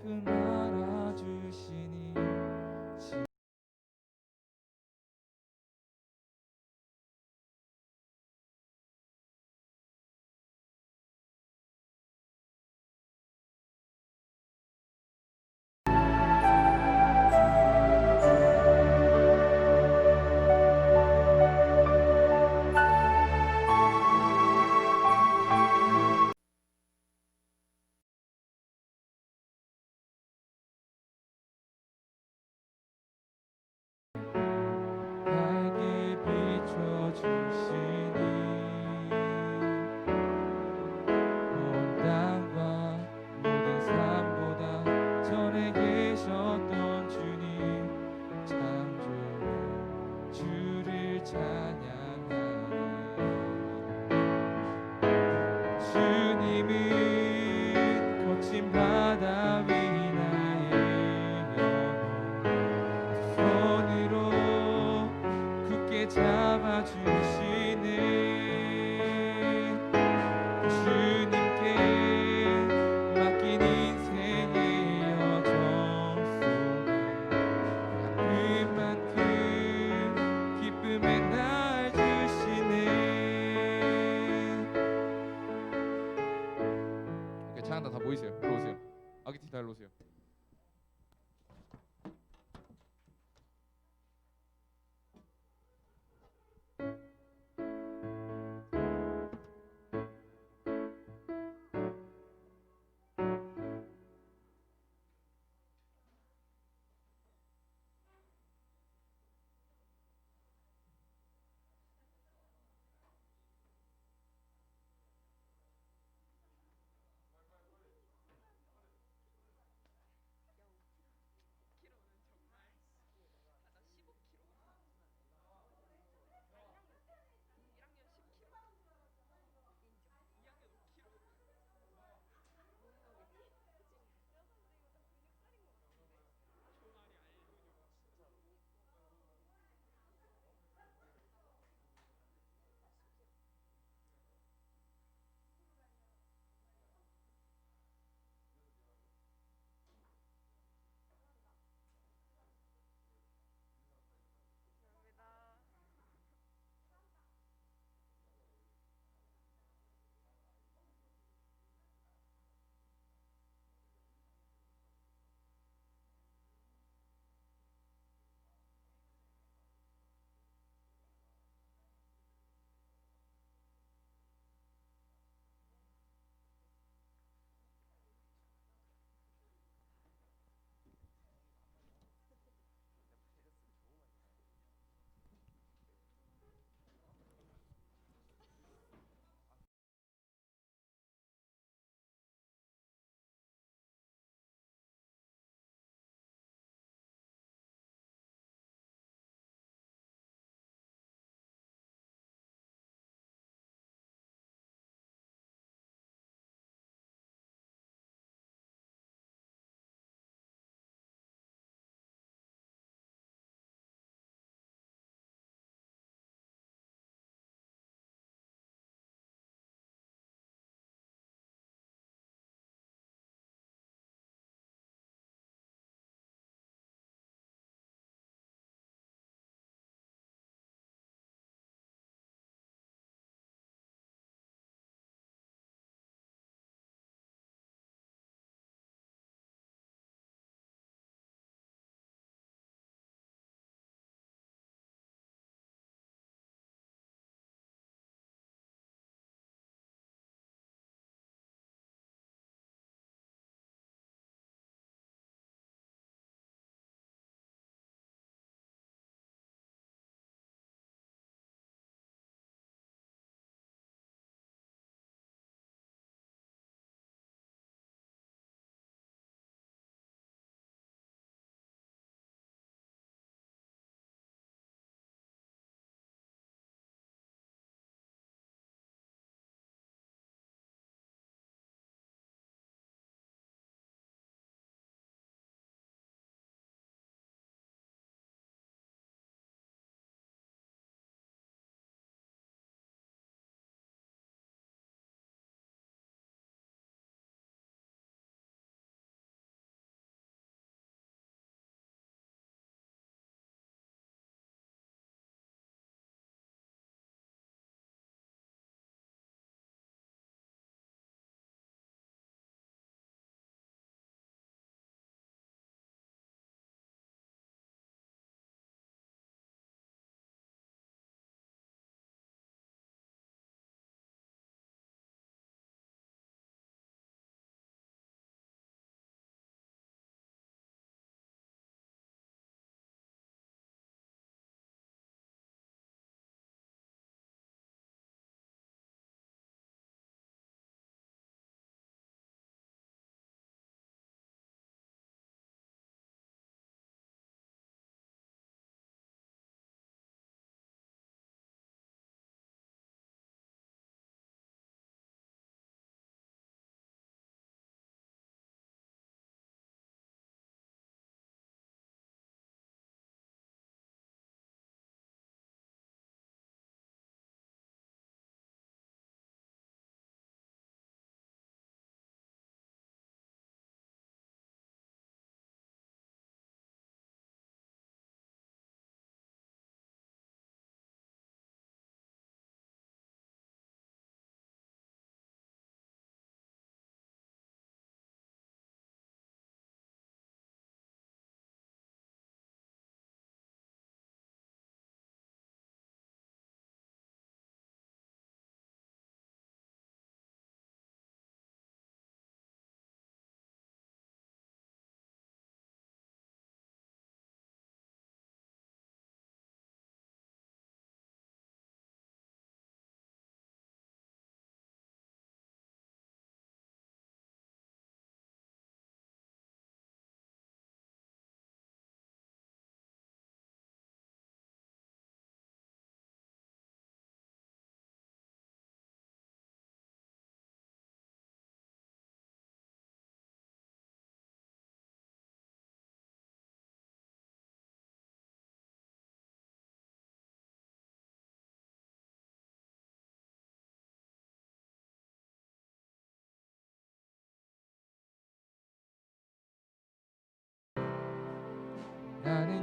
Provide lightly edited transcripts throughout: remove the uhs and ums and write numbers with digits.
그 나라 주시니 밝게 비춰주시니 온 땅과 모든 삶보다 전에 계셨던 주님 참 좋은 주를 찬양하네. 주님은 거친 바다 위 나의 영혼 손으로 굳게 잡아주시네. 주님께 맡긴 인생의 여정 속에 아픈 만큼 기쁨의 날 주시네. 이렇게 찬양단 다 모이세요. 일로 오세요. 아기티 다 일로 오세요.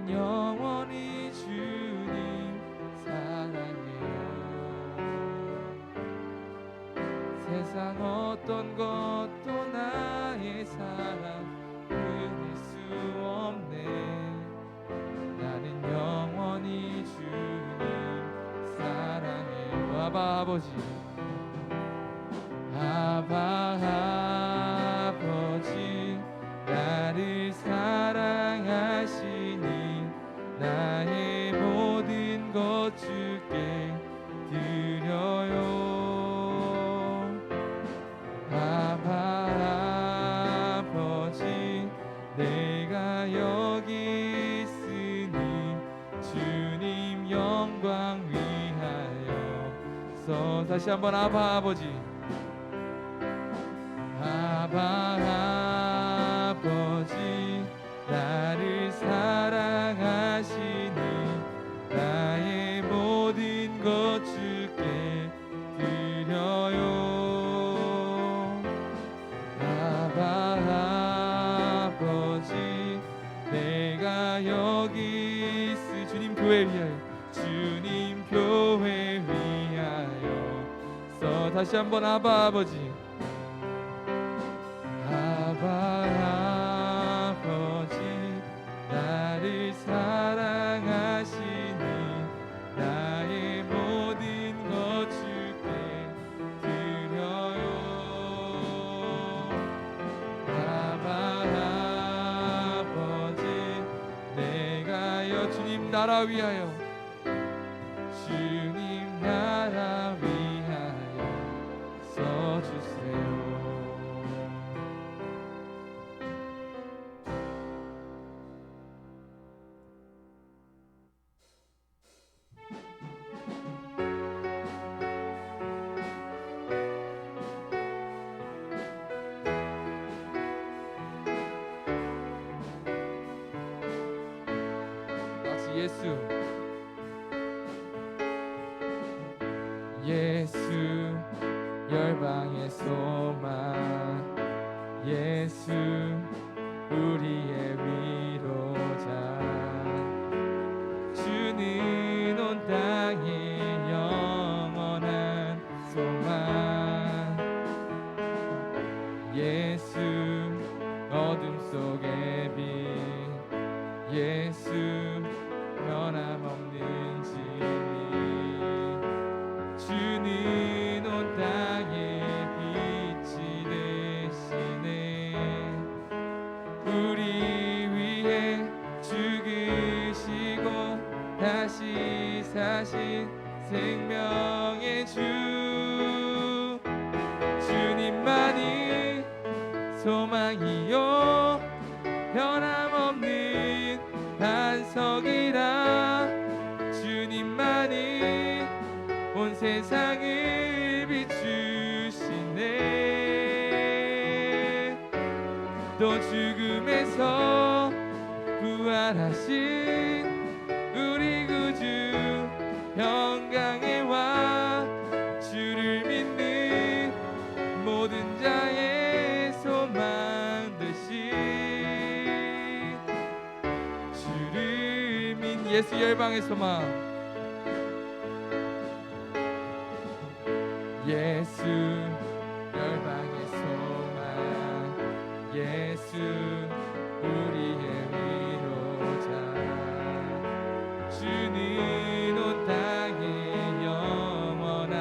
영원히 주님 사랑해요. 세상 어떤 것도 나의 사랑 끊을 수 없네. 나는 영원히 주님 사랑해요. 아바 아버지, 아바 아버지, 나를 사랑하시니 나의 모든 것 주께 드려요. 아바 아버지, 내가 여기 있으니 주님 영광 위하여. 다시 한번 아바 아버지, 아바 아버지, 나를 사랑하시니 나의 모든 것 주께 드려요. 아바 아버지, 내가 여기 있으 주님 교회 위하여, 주님 교회 위하여. 다시 한번 아바 아버지, 아바 아버지, 나를 사랑하시니 나의 모든 것 주께 드려요. 아바 아버지, 내가 주님 나라 위하여, 주님 나라 위하여 써주세요. 예수, 예수 열방의 소망, 예수 우리의 위로자. 주는 온 땅의 영원한 소망, 예수 어둠 속의 빛, 예수 변함없는 진리. 주는 온 땅의 빛이 되시네. 우리 위해 죽으시고 다시 사신 생명의 주, 주님만이 소망이요 변함없는 반석이라. 주님만이 온 세상을 비추시네. 또 죽음에서 부활하신 우리 구주 평강의 왕, 주를 믿는 모든 자의 소망 되신 주를 믿는 예수 열방의 소망, 예수 열방의 소망, 예수 우리의 위로자. 주는 온 땅의 영원한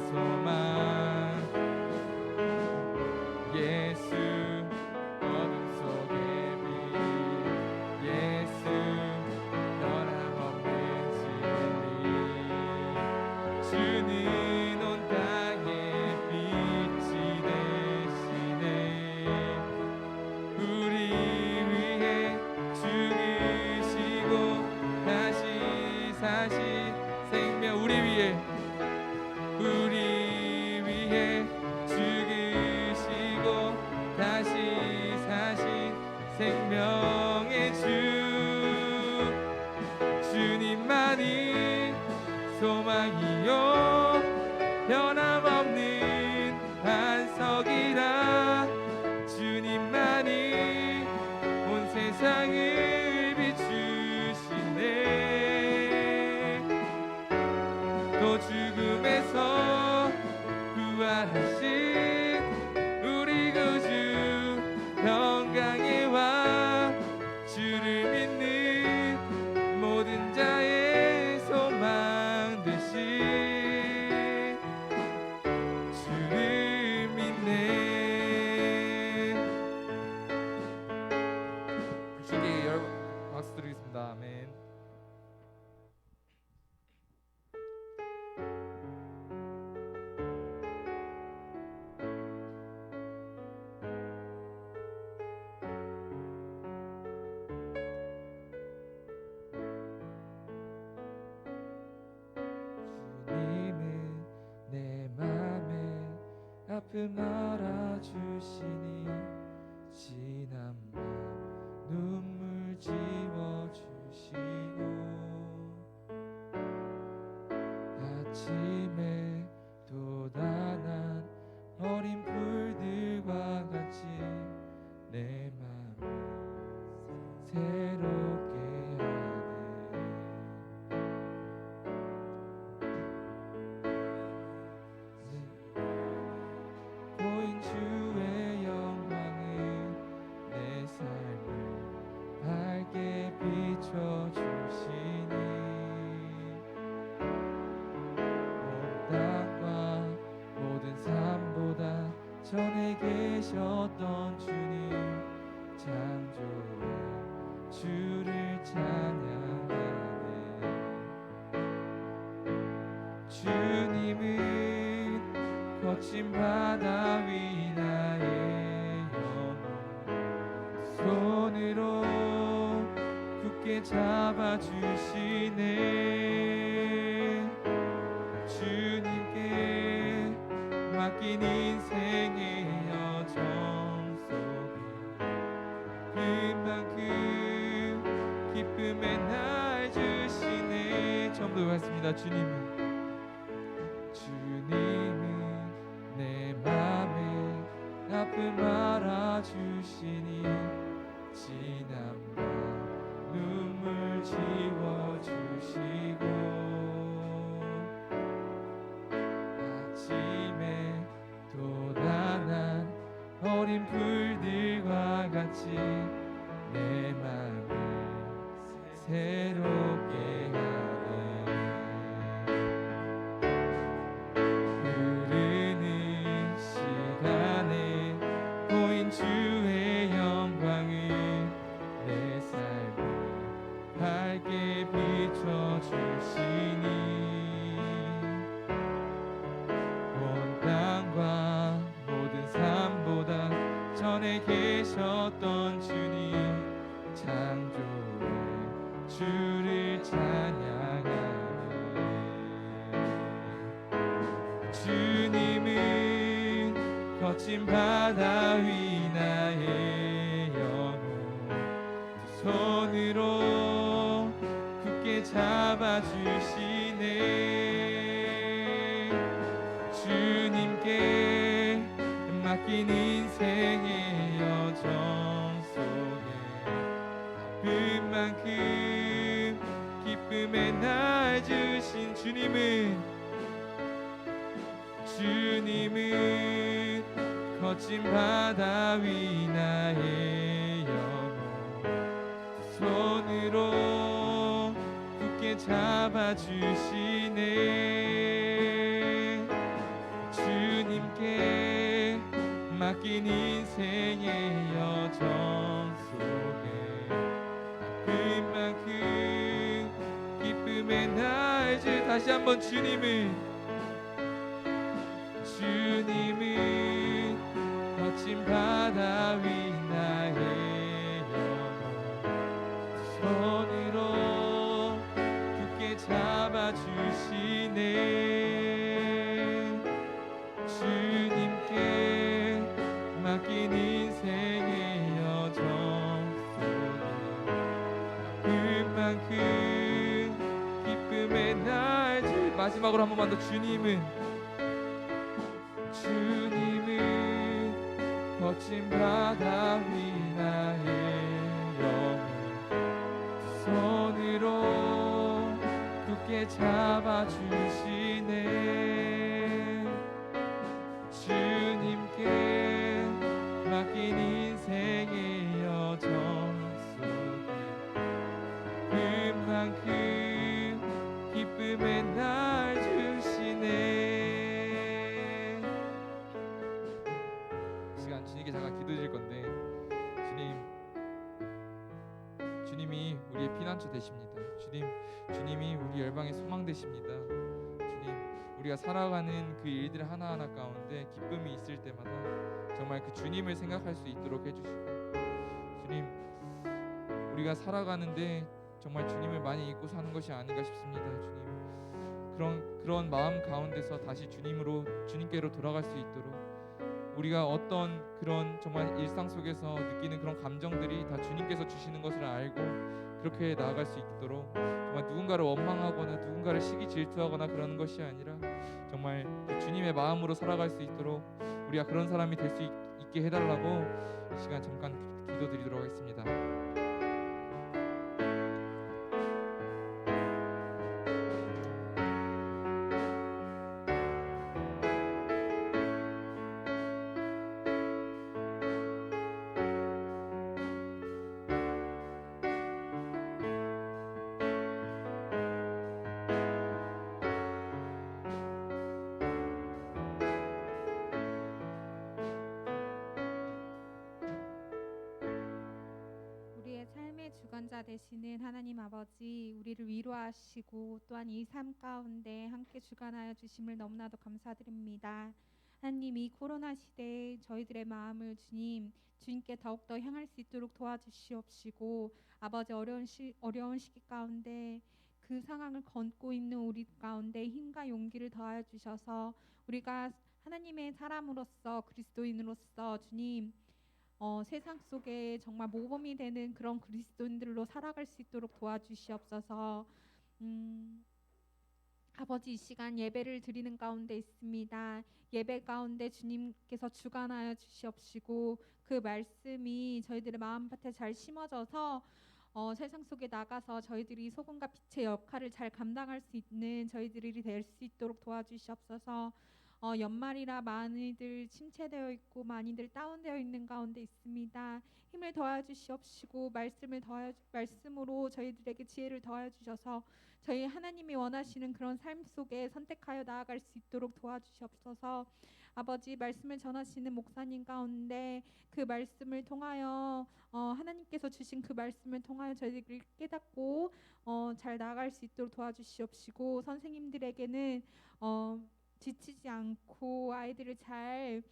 소망, 예수 어둠 속의 빛, 예수 변함없는 진리. 주는 온 땅의 빛이 되시네. 우리 위해 죽으시고 다시 사신 생명, 우리 위해 죽으시고 다시 사신 생명의 주, 주님만이 소망이요 변함없는 반석이라. 주님만이 온 세상을 비추시네. 죽음에서 부활하신 우리 구주 평강의 왕 주를 믿는 모든 자의 소망 되신 주를 믿네. 주께 여러분 박수 드리겠습니다. 아멘. 주님은 내 맘에 아픔 알아주시니 지난 밤 눈물 지워주시고 아침에 돋아난 어린 풀들과 같이 내 맘을 새롭게 보인 주의 영광은 내 삶을 밝게 비춰주시니 온 땅과 모든 삶보다 전에 계셨던 주님 창조의 주를 찬양하네. 주님은 거친 바다 위 나의 영혼 손으로 굳게 잡아주시네. 주님께 맡긴 인생의 여정 속에 그만큼 기쁨의 날 주시네. 처음부터 가겠습니다. 주님은 내 맘에 아픔 알아주시니 지난 밤 눈물 지워주시고 아침에 돋아난 어린 풀들과 같이 내 맘을 새롭게 하네. 흐르는 시간에 보인 주의 영광은 내 삶을 밝게 비춰주시니 온 땅과 모든 삶보다 전에 계셨던 주님 창조의 주를 찬양하네. 주님은 거친 바다 위 나의 영혼 두 손으로 굳게 잡아주시네. 주님께 맡긴 인생의 여정 속에 그만큼 기쁨의 날 주신 주님은 거친 바다 위 나의 영혼 손으로 굳게 잡아주시네. 주님께 맡긴 인생의 여정 속에 그만큼 기쁨의 날 주. 다시 한번 주님은 거친 바다 위 나의 영혼 손으로 굳게 잡아주시네. 주님께 맡긴 인생의 여정 속에 그만큼 기쁨의 날 주. 마지막으로 한 번만 더 주님은 거친 바다 위 나의 영혼 손으로 굳게 함께 잡아주시네. 주님께 맡긴 인생의 여정 속에 그만큼 기쁨의 날 주시네. 이 시간 주님께 잠깐 기도드릴 건데, 주님이 우리의 피난처 되십니다. 주님이 우리 열방의 소망 되십니다. 주님, 우리가 살아가는 그 일들 하나하나 가운데 기쁨이 있을 때마다 정말 그 주님을 생각할 수 있도록 해주시고, 주님, 우리가 살아가는데 정말 주님을 많이 잊고 사는 것이 아닌가 싶습니다. 주님, 그런 마음 가운데서 다시 주님께로 돌아갈 수 있도록, 우리가 어떤 그런 정말 일상 속에서 느끼는 그런 감정들이 다 주님께서 주시는 것을 알고 그렇게 나아갈 수 있도록, 정말 누군가를 원망하거나 누군가를 시기 질투하거나 그러는 것이 아니라 정말 주님의 마음으로 살아갈 수 있도록 우리가 그런 사람이 될 수 있게 해달라고 이 시간 잠깐 기도드리도록 하겠습니다. 우리의 삶의 주관자 되시는 하나님 아버지, 우리를 위로하시고 또한 이 삶 가운데 함께 주관하여 주심을 너무나도 감사드립니다. 하나님, 이 코로나 시대에 저희들의 마음을 주님께 더욱더 향할 수 있도록 도와주시옵시고, 아버지, 어려운 시기 가운데 그 상황을 건고 있는 우리 가운데 힘과 용기를 더하여 주셔서 우리가 하나님의 사람으로서, 그리스도인으로서 주님, 세상 속에 정말 모범이 되는 그런 그리스도인들로 살아갈 수 있도록 도와주시옵소서. 아버지, 이 시간 예배를 드리는 가운데 있습니다. 예배 가운데 주님께서 주관하여 주시옵시고, 그 말씀이 저희들의 마음밭에 잘 심어져서 세상 속에 나가서 저희들이 소금과 빛의 역할을 잘 감당할 수 있는 저희들이 될 수 있도록 도와주시옵소서. 연말이라 많이들 침체되어 있고 많이들 다운되어 있는 가운데 있습니다. 힘을 더하여 주시옵시고, 말씀으로 저희들에게 지혜를 더하여 주셔서 저희 하나님이 원하시는 그런 삶 속에 선택하여 나아갈 수 있도록 도와주시옵소서. 아버지, 말씀을 전하시는 목사님 가운데 그 말씀을 통하여 하나님께서 주신 그 말씀을 통하여 저희들이 깨닫고 잘 나아갈 수 있도록 도와주시옵시고, 선생님들에게는 지치지 않고 아이들을 잘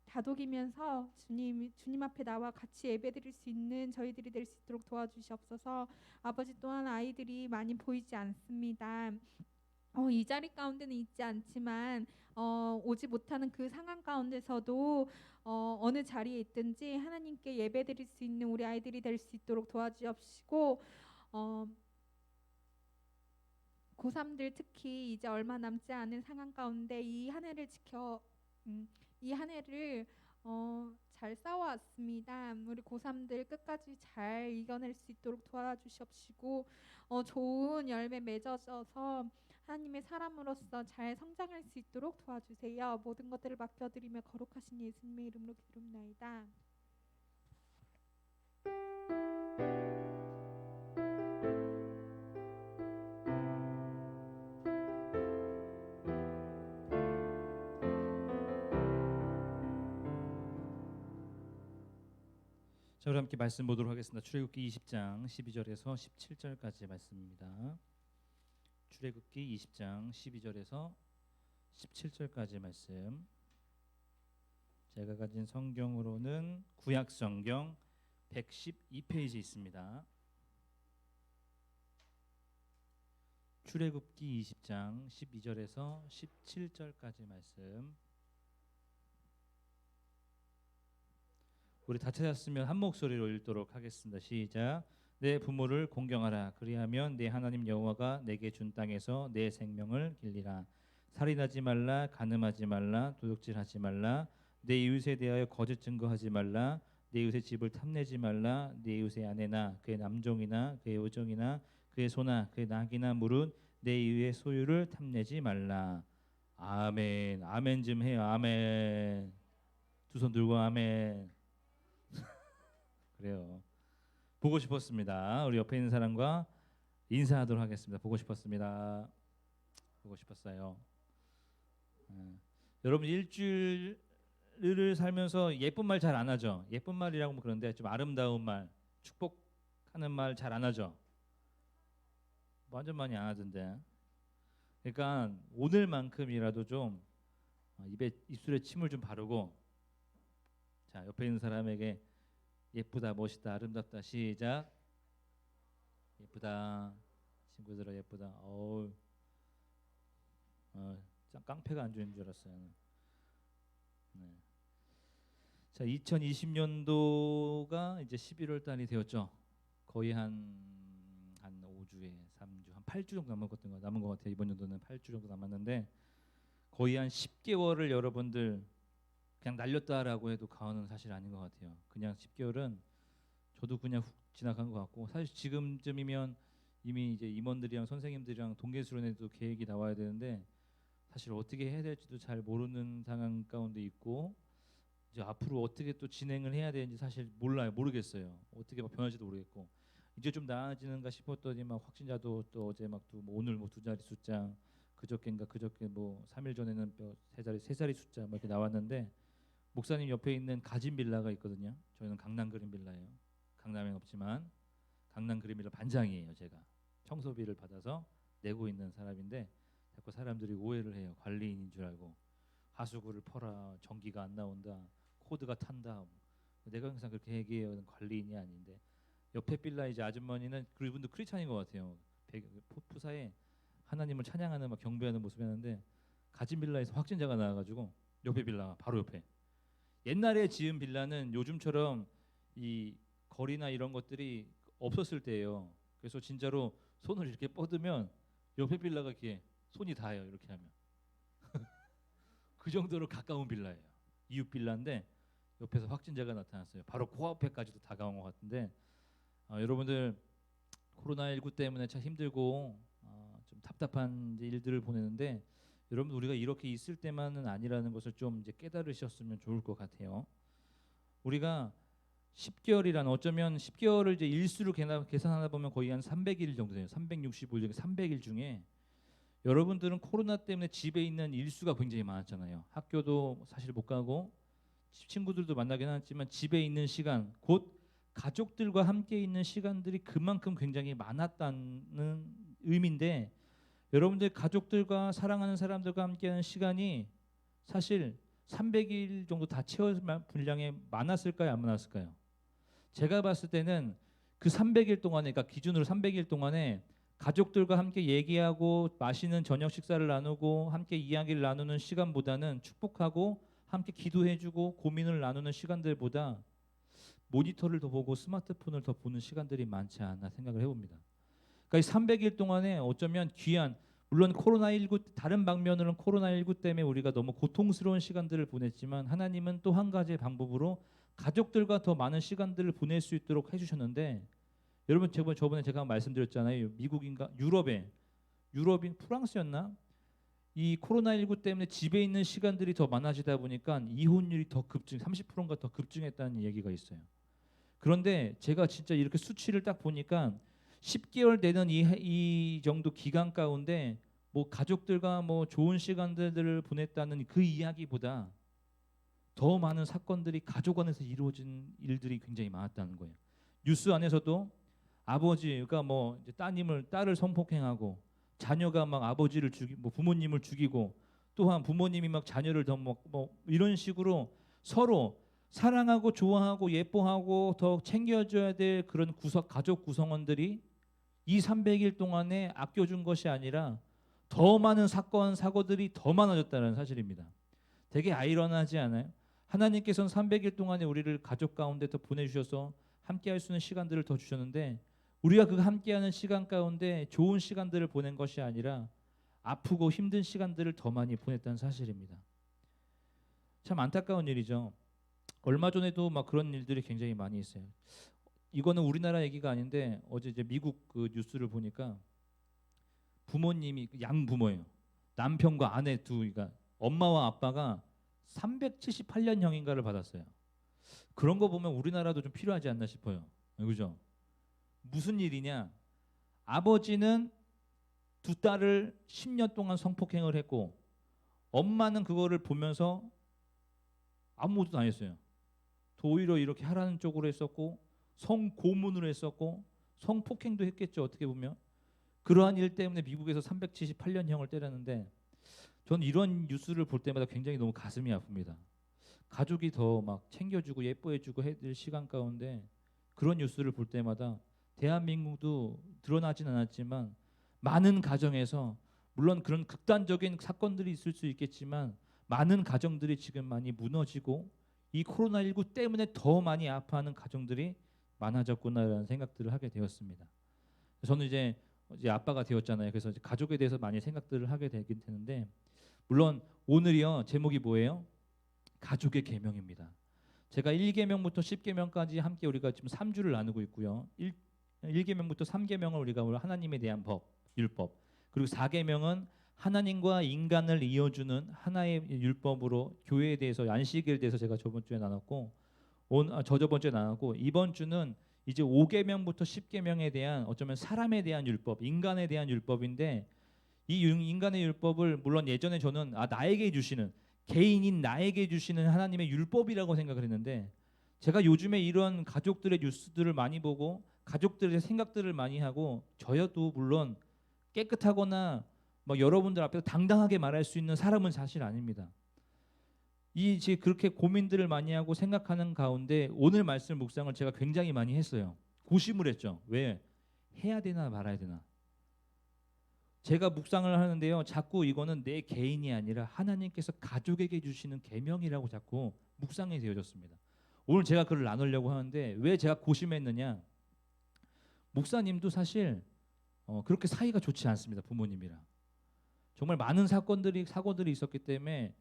다독이면서 주님 앞에 나와 같이 예배드릴 수 있는 저희들이 될 수 있도록 도와주시옵소서. 아버지, 또한 아이들이 많이 보이지 않습니다. 이 자리 가운데는 있지 않지만 오지 못하는 그 상황 가운데서도 어느 자리에 있든지 하나님께 예배드릴 수 있는 우리 아이들이 될 수 있도록 도와주옵시고, 고3들 특히 이제 얼마 남지 않은 상황 가운데 이 한 해를 잘 싸워왔습니다. 우리 고3들 끝까지 잘 이겨낼 수 있도록 도와주시옵시고, 좋은 열매 맺어져서 하나님의 사람으로서 잘 성장할 수 있도록 도와주세요. 모든 것들을 맡겨드리며 거룩하신 예수님의 이름으로 기도합나이다. 자, 우리 함께 말씀 보도록 하겠습니다. 출애굽기 20장 12절에서 17절까지의 말씀입니다. 출애굽기 20장 12절에서 17절까지의 말씀. 제가 가진 성경으로는 구약 성경 112페이지 있습니다. 출애굽기 20장 12절에서 17절까지 말씀. 우리 다 찾았으면 한 목소리로 읽도록 하겠습니다. 시작. 내 부모를 공경하라. 그리하면 내 하나님 여호와가 내게 준 땅에서 내 생명을 길리라. 살인하지 말라. 간음하지 말라. 도둑질하지 말라. 내 이웃에 대하여 거짓 증거하지 말라. 내 이웃의 집을 탐내지 말라. 내 이웃의 아내나 그의 남종이나 그의 여종이나 그의 소나 그의 낙이나 물은 내 이웃의 소유를 탐내지 말라. 아멘. 아멘 좀 해요. 아멘. 두 손 들고 아멘. 그래요. 보고 싶었습니다. 우리 옆에 있는 사람과 인사하도록 하겠습니다. 보고 싶었습니다. 보고 싶었어요. 여러분 일주일을 살면서 예쁜 말 잘 안 하죠. 예쁜 말이라고 뭐 그런데 좀 아름다운 말, 축복하는 말 잘 안 하죠. 완전 많이 안 하던데. 그러니까 오늘만큼이라도 좀 입술에 침을 좀 바르고, 자 옆에 있는 사람에게 예쁘다, 멋있다, 아름답다. 시작. 예쁘다. 친구들아 예쁘다. 짱 깡패가 안 주는 줄 알았어요. 네. 자, 2020년도가 이제 11월 달이 되었죠. 거의 한 5주에 3주, 한 8주 정도 남은 것 같아요. 이번 연도는 8주 정도 남았는데 거의 한 10개월을 여러분들 그냥 날렸다라고 해도 과언은 사실 아닌 것 같아요. 그냥 10개월은 저도 그냥 훅 지나간 것 같고, 사실 지금쯤이면 이미 이제 임원들이랑 선생님들이랑 동계수련회도 계획이 나와야 되는데 사실 어떻게 해야 될지도 잘 모르는 상황 가운데 있고, 이제 앞으로 어떻게 또 진행을 해야 되는지 사실 모르겠어요. 어떻게 막 변할지도 모르겠고, 이제 좀 나아지는가 싶었더니 막 확진자도 또 어제 뭐 오늘 뭐 2자리 숫자, 그저께 뭐 3일 전에는 세 자리 숫자 막 이렇게 나왔는데, 목사님 옆에 있는 가진 빌라가 있거든요. 저희는 강남 그린 빌라예요. 강남엔 없지만 강남 그린 빌라 반장이에요. 제가 청소비를 받아서 내고 있는 사람인데 자꾸 사람들이 오해를 해요. 관리인인 줄 알고 하수구를 퍼라, 전기가 안 나온다, 코드가 탄다. 내가 항상 그렇게 얘기해요. 관리인이 아닌데. 옆에 빌라 이제 아주머니는 그분도 크리스찬인 것 같아요. 푸사에 하나님을 찬양하는 막 경배하는 모습이었는데 가진 빌라에서 확진자가 나와가지고 옆에 빌라 바로 옆에. 옛날에 지은 빌라는 요즘처럼 이 거리나 이런 것들이 없었을 때예요. 그래서 진짜로 손을 이렇게 뻗으면 옆에 빌라가 이렇게 손이 닿아요. 이렇게 하면 그 정도로 가까운 빌라예요. 이웃 빌라인데 옆에서 확진자가 나타났어요. 바로 코앞에까지도 다가온 것 같은데, 여러분들 코로나19 때문에 참 힘들고 좀 답답한 이제 일들을 보내는데, 여러분 우리가 이렇게 있을 때만은 아니라는 것을 좀 이제 깨달으셨으면 좋을 것 같아요. 우리가 10개월이란 어쩌면 10개월을 이제 일수로 계산하다 보면 거의 한 300일 정도 돼요. 365일 중에 300일 중에 여러분들은 코로나 때문에 집에 있는 일수가 굉장히 많았잖아요. 학교도 사실 못 가고 친구들도 만나긴 했지만 집에 있는 시간, 곧 가족들과 함께 있는 시간들이 그만큼 굉장히 많았다는 의미인데, 여러분들 가족들과 사랑하는 사람들과 함께하는 시간이 사실 300일 정도 다 채울 분량에 많았을까요, 안 많았을까요? 제가 봤을 때는 그 300일 동안에, 그러니까 기준으로 300일 동안에 가족들과 함께 얘기하고 맛있는 저녁 식사를 나누고 함께 이야기를 나누는 시간보다는, 축복하고 함께 기도해주고 고민을 나누는 시간들보다 모니터를 더 보고 스마트폰을 더 보는 시간들이 많지 않나 생각을 해봅니다. 그러니까 이 300일 동안에 어쩌면 귀한, 물론 코로나19 다른 방면으로는 코로나19 때문에 우리가 너무 고통스러운 시간들을 보냈지만 하나님은 또 한 가지의 방법으로 가족들과 더 많은 시간들을 보낼 수 있도록 해주셨는데, 여러분 저번에 제가 말씀드렸잖아요. 미국인가 유럽인 프랑스였나? 이 코로나19 때문에 집에 있는 시간들이 더 많아지다 보니까 이혼율이 더 30%인가 더 급증했다는 얘기가 있어요. 그런데 제가 진짜 이렇게 수치를 딱 보니까 10개월 되는 이 정도 기간 가운데 뭐 가족들과 뭐 좋은 시간들을 보냈다는 그 이야기보다 더 많은 사건들이 가족 안에서 이루어진 일들이 굉장히 많았다는 거예요. 뉴스 안에서도 아버지가 뭐 이제 딸을 성폭행하고, 자녀가 막 아버지를 뭐 부모님을 죽이고, 또한 부모님이 막 자녀를 더 뭐 이런 식으로 서로 사랑하고 좋아하고 예뻐하고 더 챙겨줘야 될 그런 가족 구성원들이 이 300일 동안에 아껴준 것이 아니라 더 많은 사고들이 더 많아졌다는 사실입니다. 되게 아이러니하지 않아요? 하나님께서는 300일 동안에 우리를 가족 가운데 더 보내주셔서 함께할 수 있는 시간들을 더 주셨는데, 우리가 그 함께하는 시간 가운데 좋은 시간들을 보낸 것이 아니라 아프고 힘든 시간들을 더 많이 보냈다는 사실입니다. 참 안타까운 일이죠. 얼마 전에도 막 그런 일들이 굉장히 많이 있어요. 이거는 우리나라 얘기가 아닌데 어제 이제 미국 그 뉴스를 보니까 부모님이 양부모예요. 남편과 아내 그러니까 엄마와 아빠가 378년형인가를 받았어요. 그런 거 보면 우리나라도 좀 필요하지 않나 싶어요. 그죠? 무슨 일이냐? 아버지는 두 딸을 10년 동안 성폭행을 했고 엄마는 그거를 보면서 아무것도 안 했어요. 오히려 이렇게 하라는 쪽으로 했었고 성고문으로 했었고 성폭행도 했겠죠. 어떻게 보면 그러한 일 때문에 미국에서 378년형을 때렸는데 전 이런 뉴스를 볼 때마다 굉장히 너무 가슴이 아픕니다. 가족이 더 막 챙겨주고 예뻐해주고 해야 될 시간 가운데 그런 뉴스를 볼 때마다 대한민국도 드러나진 않았지만 많은 가정에서 물론 그런 극단적인 사건들이 있을 수 있겠지만 많은 가정들이 지금 많이 무너지고 이 코로나19 때문에 더 많이 아파하는 가정들이 많아졌구나라는 생각들을 하게 되었습니다. 저는 이제 아빠가 되었잖아요. 그래서 이제 가족에 대해서 많이 생각들을 하게 되긴 되는데 물론 오늘이요 제목이 뭐예요? 가족의 계명입니다. 제가 1계명부터 10계명까지 함께 우리가 지금 3주를 나누고 있고요. 1계명부터 3계명을 우리가 하나님에 대한 법, 율법. 그리고 4계명은 하나님과 인간을 이어주는 하나의 율법으로 교회에 대해서 안식일에 대해서 제가 저번 주에 나눴고 저저번 주에 나눴고 이번 주는 이제 5계명부터 10계명에 대한 어쩌면 사람에 대한 율법, 인간에 대한 율법인데 이 인간의 율법을 물론 예전에 저는 나에게 주시는 개인인 나에게 주시는 하나님의 율법이라고 생각을 했는데 제가 요즘에 이런 가족들의 뉴스들을 많이 보고 가족들의 생각들을 많이 하고 저여도 물론 깨끗하거나 막 여러분들 앞에서 당당하게 말할 수 있는 사람은 사실 아닙니다. 이제 그렇게 고민들을 많이 하고 생각하는 가운데 오늘 말씀 묵상을 제가 굉장히 많이 했어요. 고심을 했죠. 왜? 해야 되나 말아야 되나. 제가 묵상을 하는데요. 자꾸 이거는 내 개인이 아니라 하나님께서 가족에게 주시는 계명이라고 자꾸 묵상이 되어졌습니다. 오늘 제가 그걸 나누려고 하는데 왜 제가 고심했느냐. 목사님도 사실 그렇게 사이가 좋지 않습니다. 부모님이랑. 정말 많은 사고들이 있었기 때문에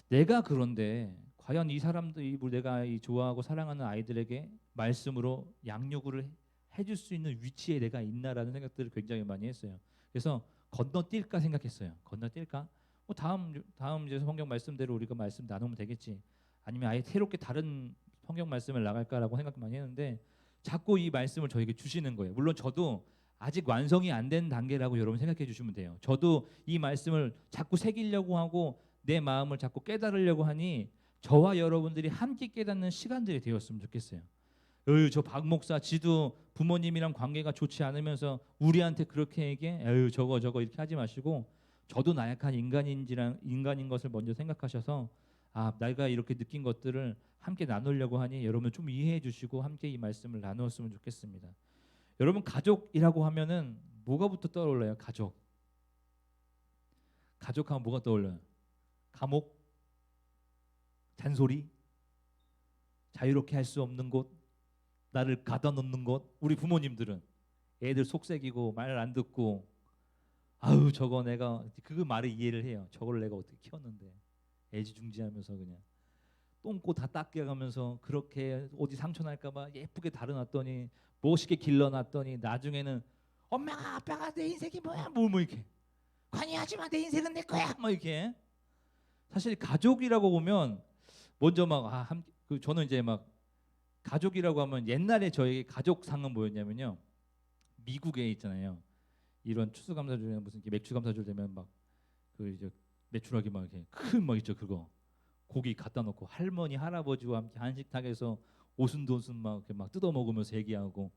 내가 그런데 과연 이 사람들이 내가 좋아하고 사랑하는 아이들에게 말씀으로 양육을 해줄 수 있는 위치에 내가 있나라는 생각들을 굉장히 많이 했어요. 그래서 건너뛸까 생각했어요. 건너뛸까? 뭐 다음 이제 성경 말씀대로 우리가 말씀 나누면 되겠지. 아니면 아예 새롭게 다른 성경 말씀을 나갈까라고 생각 많이 했는데 자꾸 이 말씀을 저에게 주시는 거예요. 물론 저도 아직 완성이 안 된 단계라고 여러분 생각해 주시면 돼요. 저도 이 말씀을 자꾸 새기려고 하고 내 마음을 자꾸 깨달으려고 하니 저와 여러분들이 함께 깨닫는 시간들이 되었으면 좋겠어요. 저 박 목사 지도 부모님이랑 관계가 좋지 않으면서 우리한테 그렇게 얘기해? 저거 이렇게 하지 마시고 저도 나약한 인간인 것을 먼저 생각하셔서 내가 이렇게 느낀 것들을 함께 나누려고 하니 여러분 좀 이해해 주시고 함께 이 말씀을 나누었으면 좋겠습니다. 여러분 가족이라고 하면은 뭐가부터 떠올라요? 가족하면 뭐가 떠올라요? 감옥? 잔소리? 자유롭게 할 수 없는 곳? 나를 가둬놓는 곳? 우리 부모님들은 애들 속삭이고 말 안 듣고 저거 내가 그 말을 이해를 해요. 저걸 내가 어떻게 키웠는데 애지중지하면서 그냥 똥꼬 다 닦여가면서 그렇게 어디 상처 날까봐 예쁘게 다뤄놨더니 멋있게 길러놨더니 나중에는 엄마가 아빠가 내 인생이 뭐야 뭐 이렇게 관여하지 마 내 인생은 내 거야 뭐 이렇게 사실 가족이라고 보면 먼저 저는 이제 막 가족이라고 하면 옛날에 저희 가족상은 뭐였냐면요 미국에 있잖아요 이런 추수감사절이나 무슨 맥주감사절 되면 막 그 이제 메추라기 막 이렇게 큰 막 있죠 그거 고기 갖다 놓고 할머니 할아버지와 함께 한식탁에서 오순도순 막 이렇게 막 뜯어 먹으면서 얘기하고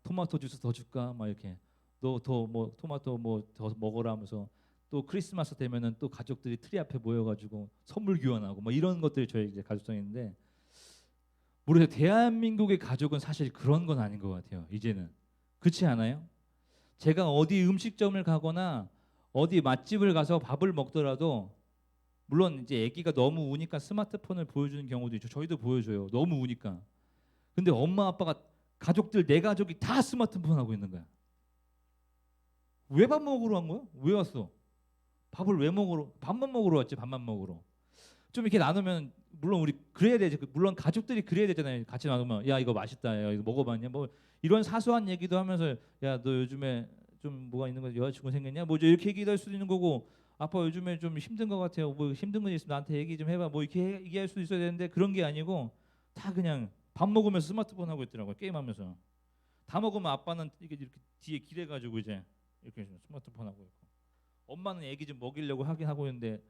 토마토 주스 더 줄까 막 이렇게 너 더 뭐 토마토 뭐 더 먹어라 하면서 또 크리스마스 되면은 또 가족들이 트리 앞에 모여가지고 선물 교환하고 막 이런 것들이 저희 이제 가족성인데 모르겠어요. 대한민국의 가족은 사실 그런 건 아닌 것 같아요. 이제는 그렇지 않아요? 제가 어디 음식점을 가거나 어디 맛집을 가서 밥을 먹더라도 물론 이제 아기가 너무 우니까 스마트폰을 보여주는 경우도 있죠. 저희도 보여줘요. 너무 우니까. 근데 엄마 아빠가 가족들 내 가족이 다 스마트폰 하고 있는 거야. 왜 밥 먹으러 간 거야? 왜 왔어? 밥을 왜 먹으러? 밥만 먹으러 왔지. 밥만 먹으러. 좀 이렇게 나누면 물론 우리 그래야 되지. 물론 가족들이 그래야 되잖아요. 같이 나누면 야 이거 맛있다. 야 이거 먹어봤냐? 뭐 이런 사소한 얘기도 하면서 야 너 요즘에 좀 뭐가 있는 거 여자친구 생겼냐? 뭐죠? 이렇게 얘기할 수도 있는 거고 아빠 요즘에 좀 힘든 것 같아요. 뭐 힘든 거 있으면 나한테 얘기 좀 해봐. 뭐 이렇게 얘기할 수도 있어야 되는데 그런 게 아니고 다 그냥 밥 먹으면서 스마트폰 하고 있더라고요. 게임하면서. 다 먹으면 아빠는 이렇게 뒤에 기대가지고 이제 이렇게 스마트폰 하고 있고 엄마는 애기 좀 먹이려고 하긴 하고 있는데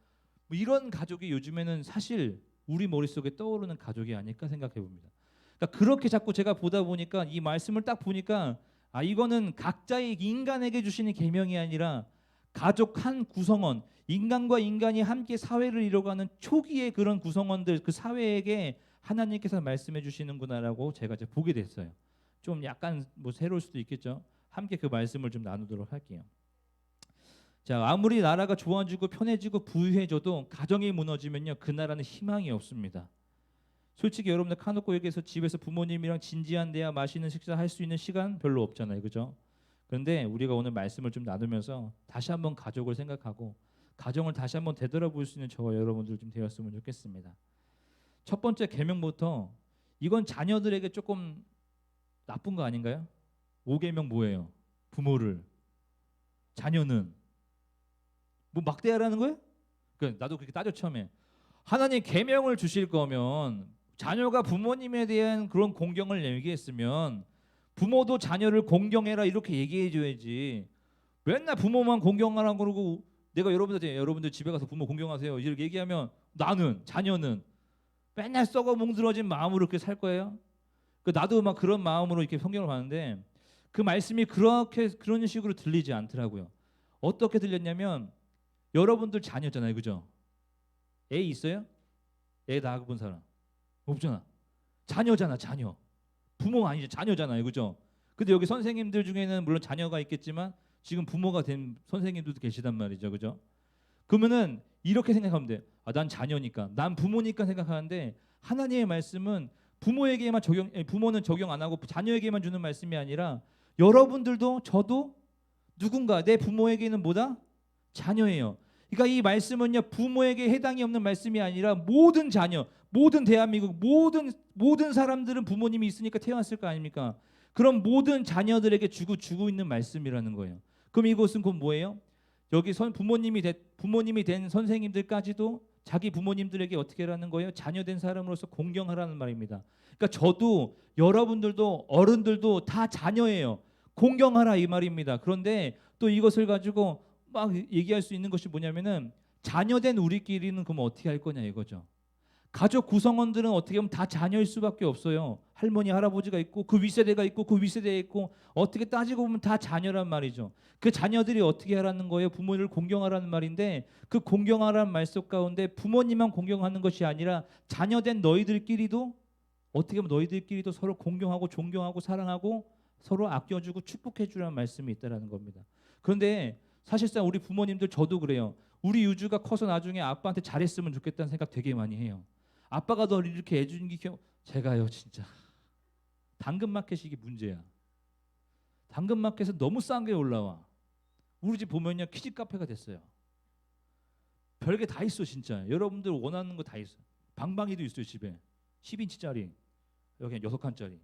뭐 이런 가족이 요즘에는 사실 우리 머릿속에 떠오르는 가족이 아닐까 생각해 봅니다. 그러니까 그렇게 자꾸 제가 보다 보니까 이 말씀을 딱 보니까 아 이거는 각자의 인간에게 주시는 계명이 아니라 가족 한 구성원, 인간과 인간이 함께 사회를 이뤄가는 초기의 그런 구성원들 그 사회에게 하나님께서 말씀해 주시는구나라고 제가 이제 보게 됐어요. 좀 약간 뭐 새로울 수도 있겠죠. 함께 그 말씀을 좀 나누도록 할게요. 자, 아무리 나라가 좋아지고 편해지고 부유해져도 가정이 무너지면요 그 나라는 희망이 없습니다. 솔직히 여러분들 카노코 얘기해서 집에서 부모님이랑 진지한 대화 맛있는 식사 할 수 있는 시간 별로 없잖아요, 그죠? 그런데 우리가 오늘 말씀을 좀 나누면서 다시 한번 가족을 생각하고 가정을 다시 한번 되돌아볼 수 있는 저와 여러분들 좀 되었으면 좋겠습니다. 첫 번째 계명부터 이건 자녀들에게 조금 나쁜 거 아닌가요? 5계명 뭐예요? 부모를 자녀는 뭐 막대하라는 거예요? 그 나도 그렇게 따져 처음에 하나님 계명을 주실 거면 자녀가 부모님에 대한 그런 공경을 얘기했으면 부모도 자녀를 공경해라 이렇게 얘기해 줘야지. 맨날 부모만 공경하라고 그러고 내가 여러분들 집에 가서 부모 공경하세요 이렇게 얘기하면 나는 자녀는 맨날 썩어 뭉드러진 마음으로 이렇게 살 거예요. 그 나도 막 그런 마음으로 이렇게 성경을 봤는데 그 말씀이 그렇게 그런 식으로 들리지 않더라고요. 어떻게 들렸냐면 여러분들 자녀잖아요, 그죠? 애 있어요? 애 낳아본 사람 없잖아. 자녀잖아, 자녀. 부모가 아니죠, 자녀잖아요, 그죠? 근데 여기 선생님들 중에는 물론 자녀가 있겠지만 지금 부모가 된 선생님들도 계시단 말이죠, 그죠? 그러면은 이렇게 생각하면 돼. 아, 난 자녀니까, 난 부모니까 생각하는데 하나님의 말씀은 부모에게만 부모는 적용 안 하고 자녀에게만 주는 말씀이 아니라 여러분들도 저도 누군가 내 부모에게는 뭐다? 자녀예요. 그러니까 이 말씀은요 부모에게 해당이 없는 말씀이 아니라 모든 자녀, 모든 대한민국 모든 사람들은 부모님이 있으니까 태어났을 거 아닙니까? 그럼 모든 자녀들에게 주고 있는 말씀이라는 거예요. 그럼 이것은 곧 뭐예요? 여기 부모님이 된 선생님들까지도 자기 부모님들에게 어떻게 하라는 거예요? 자녀된 사람으로서 공경하라는 말입니다. 그러니까 저도 여러분들도 어른들도 다 자녀예요. 공경하라 이 말입니다. 그런데 또 이것을 가지고 막 얘기할 수 있는 것이 뭐냐면은 자녀된 우리끼리는 그럼 어떻게 할 거냐 이거죠. 가족 구성원들은 어떻게 보면 다 자녀일 수밖에 없어요. 할머니 할아버지가 있고 그 윗세대가 있고 그 윗세대에 있고 어떻게 따지고 보면 다 자녀란 말이죠. 그 자녀들이 어떻게 하라는 거예요? 부모를 공경하라는 말인데 그 공경하라는 말씀 가운데 부모님만 공경하는 것이 아니라 자녀된 너희들끼리도 어떻게 보면 너희들끼리도 서로 공경하고 존경하고 사랑하고 서로 아껴주고 축복해주라는 말씀이 있다라는 겁니다. 그런데 사실상 우리 부모님들 저도 그래요. 우리 유주가 커서 나중에 아빠한테 잘했으면 좋겠다는 생각 되게 많이 해요. 아빠가 널 이렇게 해주는 게 제가요 진짜 당근마켓이 이게 문제야. 당근마켓은 너무 싼 게 올라와. 우리 집 보면요 키즈 카페가 됐어요. 별게 다 있어 진짜. 여러분들 원하는 거 다 있어. 방방이도 있어요 집에. 10인치짜리 여기 6칸짜리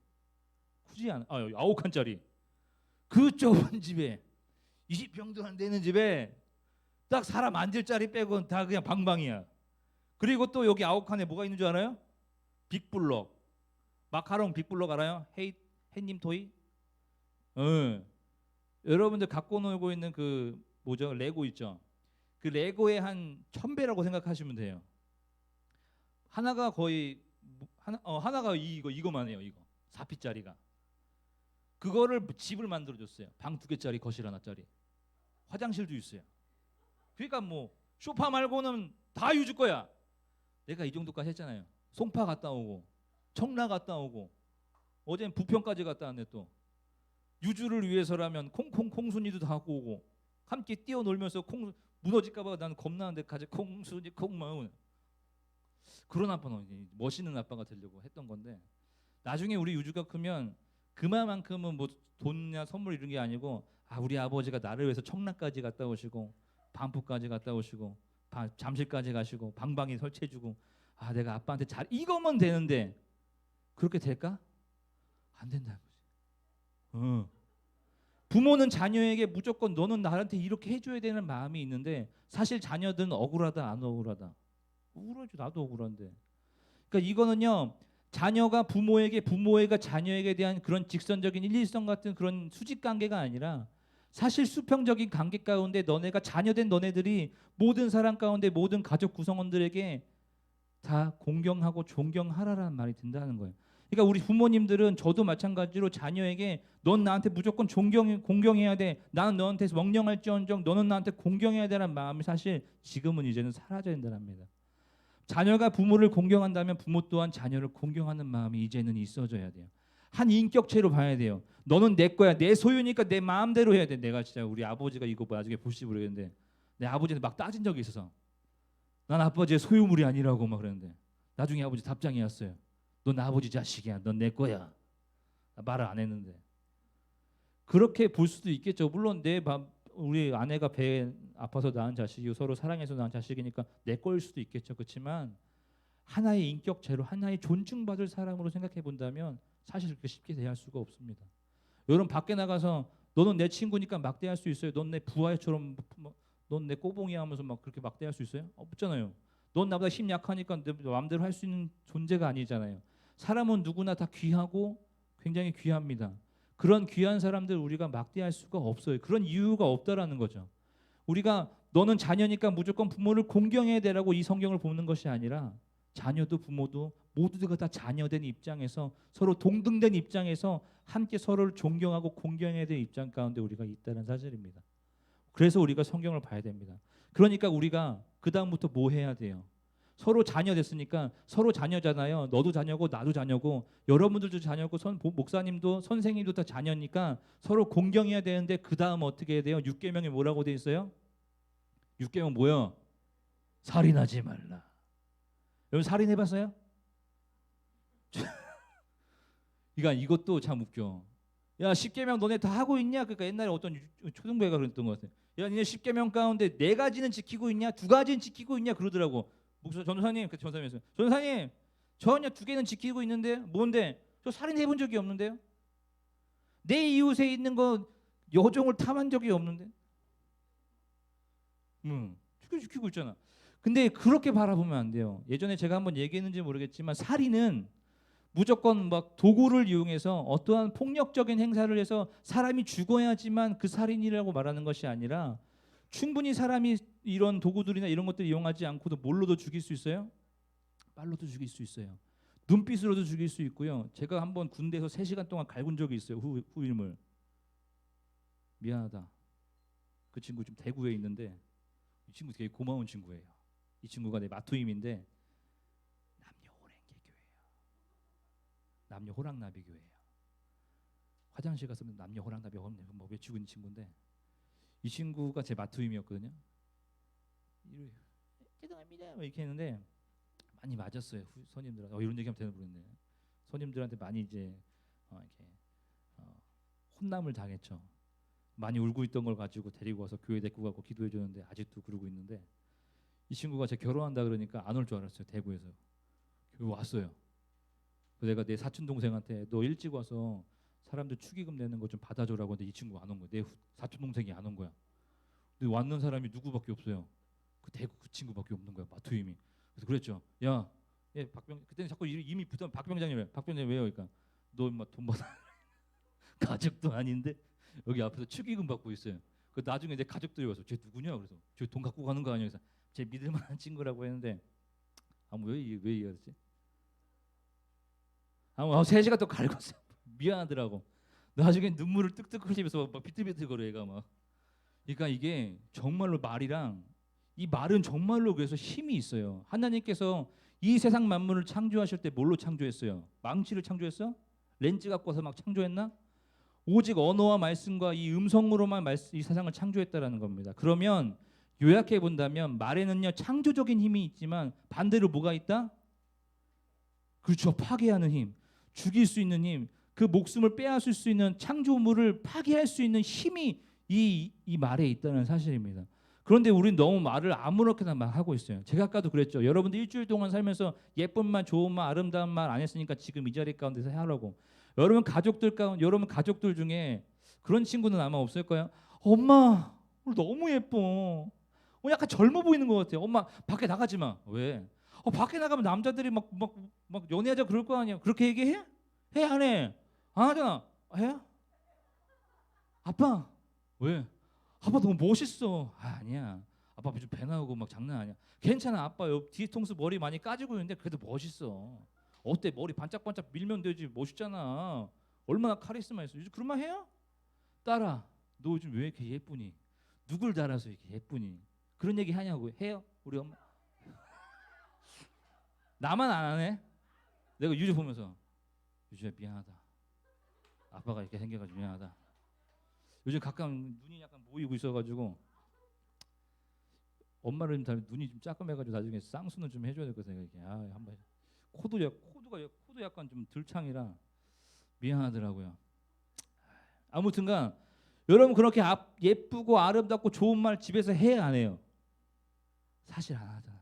굳이 9칸짜리 그 좁은 집에 20평도 안 되는 집에 딱 사람 앉을 자리 빼고는 다 그냥 방방이야. 그리고 또 여기 9칸에 뭐가 있는 줄 알아요? 빅블럭 마카롱 빅블럭 알아요? 햇님 토이? 여러분들 갖고 놀고 있는 그 뭐죠? 레고 있죠? 그 레고의 한 1000배라고 생각하시면 돼요. 하나가 거의 하나가 이거만 해요. 이거 4피짜리가 그거를 집을 만들어줬어요. 방 2개짜리 거실 하나짜리 화장실도 있어요. 그러니까 뭐 소파 말고는 다 유주 거야. 내가 이 정도까지 했잖아요. 송파 갔다 오고 청라 갔다 오고 어제는 부평까지 갔다 왔네. 또 유주를 위해서라면 콩순이도 다 하고 오고 함께 뛰어놀면서 무너질까봐 나는 겁나는데 가지 콩순이 콩마운 그런 아빠는 멋있는 아빠가 되려고 했던 건데 나중에 우리 유주가 크면 그만큼은 뭐 돈이나 선물 이런 게 아니고 우리 아버지가 나를 위해서 청라까지 갔다 오시고 반포까지 갔다 오시고 잠실까지 가시고 방방이 설치해주고 내가 아빠한테 잘 이거면 되는데 그렇게 될까? 안 된다는 거지. 부모는 자녀에게 무조건 너는 나한테 이렇게 해줘야 되는 마음이 있는데 사실 자녀들은 억울하다 안 억울하다? 억울하죠. 나도 억울한데. 그러니까 이거는요. 자녀가 부모에게 부모가 자녀에게 대한 그런 직선적인 일리성 같은 그런 수직 관계가 아니라 사실 수평적인 관계 가운데 너네가 자녀된 너네들이 모든 사람 가운데 모든 가족 구성원들에게 다 공경하고 존경하라라는 말이 든다는 거예요. 그러니까 우리 부모님들은 저도 마찬가지로 자녀에게 넌 나한테 무조건 공경해야 돼. 나는 너한테 명령할지언정 너는 나한테 공경해야 되는 마음이 사실 지금은 이제는 사라져야 된답니다. 자녀가 부모를 공경한다면 부모 또한 자녀를 공경하는 마음이 이제는 있어져야 돼요. 한 인격체로 봐야 돼요. 너는 내 거야. 내 소유니까 내 마음대로 해야 돼. 내가 진짜 우리 아버지가 이거 나중에 보실지 모르겠는데 내 아버지한테 막 따진 적이 있어서 난 아버지의 소유물이 아니라고 막 그랬는데 나중에 아버지 답장이 왔어요. 넌 아버지 자식이야. 넌 내 거야. 말을 안 했는데 그렇게 볼 수도 있겠죠. 물론 우리 아내가 배에 아파서 낳은 자식이고 서로 사랑해서 낳은 자식이니까 내 거일 수도 있겠죠. 그렇지만 하나의 인격체로 하나의 존중받을 사람으로 생각해 본다면 사실 그렇게 쉽게 대할 수가 없습니다. 여러분 밖에 나가서 너는 내 친구니까 막대할 수 있어요? 넌 내 부하처럼 넌 내 꼬봉이야 하면서 막 그렇게 막대할 수 있어요? 없잖아요. 넌 나보다 힘 약하니까 내 마음대로 할 수 있는 존재가 아니잖아요. 사람은 누구나 다 귀하고 굉장히 귀합니다. 그런 귀한 사람들 우리가 막대할 수가 없어요. 그런 이유가 없다라는 거죠. 우리가 너는 자녀니까 무조건 부모를 공경해야 되라고 이 성경을 보는 것이 아니라 자녀도 부모도 모두가 다 자녀된 입장에서 서로 동등된 입장에서 함께 서로를 존경하고 공경해야 될 입장 가운데 우리가 있다는 사실입니다. 그래서 우리가 성경을 봐야 됩니다. 그러니까 우리가 그 다음부터 뭐 해야 돼요? 서로 자녀 됐으니까 서로 자녀잖아요. 너도 자녀고 나도 자녀고 여러분들도 자녀고 목사님도 선생님도 다 자녀니까 서로 공경해야 되는데 그 다음 어떻게 해야 돼요? 6계명에 뭐라고 돼 있어요? 6계명 뭐야? 살인하지 말라. 여러분 살인해봤어요? 그러니까 이것도 참 웃겨. 야 10계명 너네 다 하고 있냐? 그러니까 옛날에 어떤 초등부회가 그랬던 것 같아요. 야 니네 10계명 가운데 4가지는 지키고 있냐? 2가지는 지키고 있냐? 그러더라고. 전도사님, 그 전도사님이었어요. 전도사님, 전혀 2개는 지키고 있는데 뭔데? 저 살인해 본 적이 없는데요. 내 이웃에 있는 거 여종을 탐한 적이 없는데. 지키고 있잖아. 근데 그렇게 바라보면 안 돼요. 예전에 제가 한번 얘기했는지 모르겠지만 살인은 무조건 막 도구를 이용해서 어떠한 폭력적인 행사를 해서 사람이 죽어야지만 그 살인이라고 말하는 것이 아니라 충분히 사람이 이런 도구들이나 이런 것들 이용하지 않고도 뭘로도 죽일 수 있어요? 빨로도 죽일 수 있어요. 눈빛으로도 죽일 수 있고요. 제가 한번 군대에서 3시간 동안 갈군 적이 있어요. 후임을. 미안하다. 그 친구 지금 대구에 있는데 이 친구 되게 고마운 친구예요. 이 친구가 내 마투임인데 남녀 호랑나비 교회예요. 화장실 가서 남녀 호랑나비 뭐 외치고 있는 친구인데 이 친구가 제 마투임이었거든요. 죄송합니다 이렇게 했는데 많이 맞았어요. 선임들한테. 이런 얘기하면 되는 모르겠네. 선임들한테 많이 이제 이렇게 혼남을 당했죠. 많이 울고 있던 걸 가지고 데리고 와서 교회 데리고 가고 기도해 줬는데 아직도 그러고 있는데 이 친구가 제가 결혼한다 그러니까 안 올 줄 알았어요. 대구에서. 교회 왔어요. 내가 내 사촌 동생한테 너 일찍 와서 사람들 축의금 내는 거 좀 받아줘라고 했는데 이 친구가 안 온 거야. 내 사촌 동생이 안 온 거야. 근데 왔는 사람이 누구밖에 없어요. 그 대구 그 친구밖에 없는 거야. 마투임이. 그래서 그랬죠. 야, 박병 그때는 자꾸 이미 붙으면 박병장님이래. 박병장님 왜요? 그러니까 너 인마 돈 받아. 가족도 아닌데 여기 앞에서 축의금 받고 있어요. 그 나중에 내 가족들이 와서 쟤 누구냐? 그래서 쟤 돈 갖고 가는 거 아니야? 그래서 쟤 믿을 만한 친구라고 했는데 왜 이러지? 3시간 또 갈궜어요. 미안하더라고. 나중에 눈물을 뜩뜩 흘리면서 막 비틀비틀 거려 얘가 막. 그러니까 이게 정말로 말이랑 이 말은 정말로 그래서 힘이 있어요. 하나님께서 이 세상 만물을 창조하실 때 뭘로 창조했어요? 망치를 창조했어? 렌즈 갖고 와서 막 창조했나? 오직 언어와 말씀과 이 음성으로만 이 세상을 창조했다라는 겁니다. 그러면 요약해 본다면 말에는요 창조적인 힘이 있지만 반대로 뭐가 있다? 그렇죠. 파괴하는 힘, 죽일 수 있는 힘, 그 목숨을 빼앗을 수 있는 창조물을 파괴할 수 있는 힘이 이 말에 있다는 사실입니다. 그런데 우리는 너무 말을 아무렇게나 막 하고 있어요. 제가 아까도 그랬죠. 여러분들 일주일 동안 살면서 예쁜 말, 좋은 말, 아름다운 말 안 했으니까 지금 이 자리 가운데서 하라고. 여러분 가족들 중에 그런 친구는 아마 없을 거예요. 엄마 오늘 너무 예뻐. 약간 젊어 보이는 것 같아요. 엄마 밖에 나가지 마. 왜? 밖에 나가면 남자들이 막 연애하자 그럴 거 아니야. 그렇게 얘기해? 해 안 해? 안 하잖아. 해? 아빠 왜? 아빠 너무 멋있어. 아니야. 아빠 요즘 배 나오고 막 장난 아니야. 괜찮아. 아빠 옆 뒤통수 머리 많이 까지고 있는데 그래도 멋있어. 어때? 머리 반짝반짝 밀면 되지. 멋있잖아. 얼마나 카리스마 있어. 요즘 그런 말 해요? 딸아, 너 요즘 왜 이렇게 예쁘니? 누굴 닮아서 이렇게 예쁘니? 그런 얘기 하냐고. 해요? 우리 엄마. 나만 안 하네? 내가 유주 보면서 유주야 미안하다. 아빠가 이렇게 생겨가지고 미안하다. 요즘 가끔 눈이 약간 모이고 있어가지고 엄마를 좀 닮은 눈이 좀 짜끔해가지고 나중에 쌍수는 좀 해줘야 될 것 같아. 이렇게 한번 코도 약간 좀 들창이라 미안하더라고요. 아무튼간 여러분 그렇게 예쁘고 아름답고 좋은 말 집에서 해 안 해요? 사실 안 하잖아.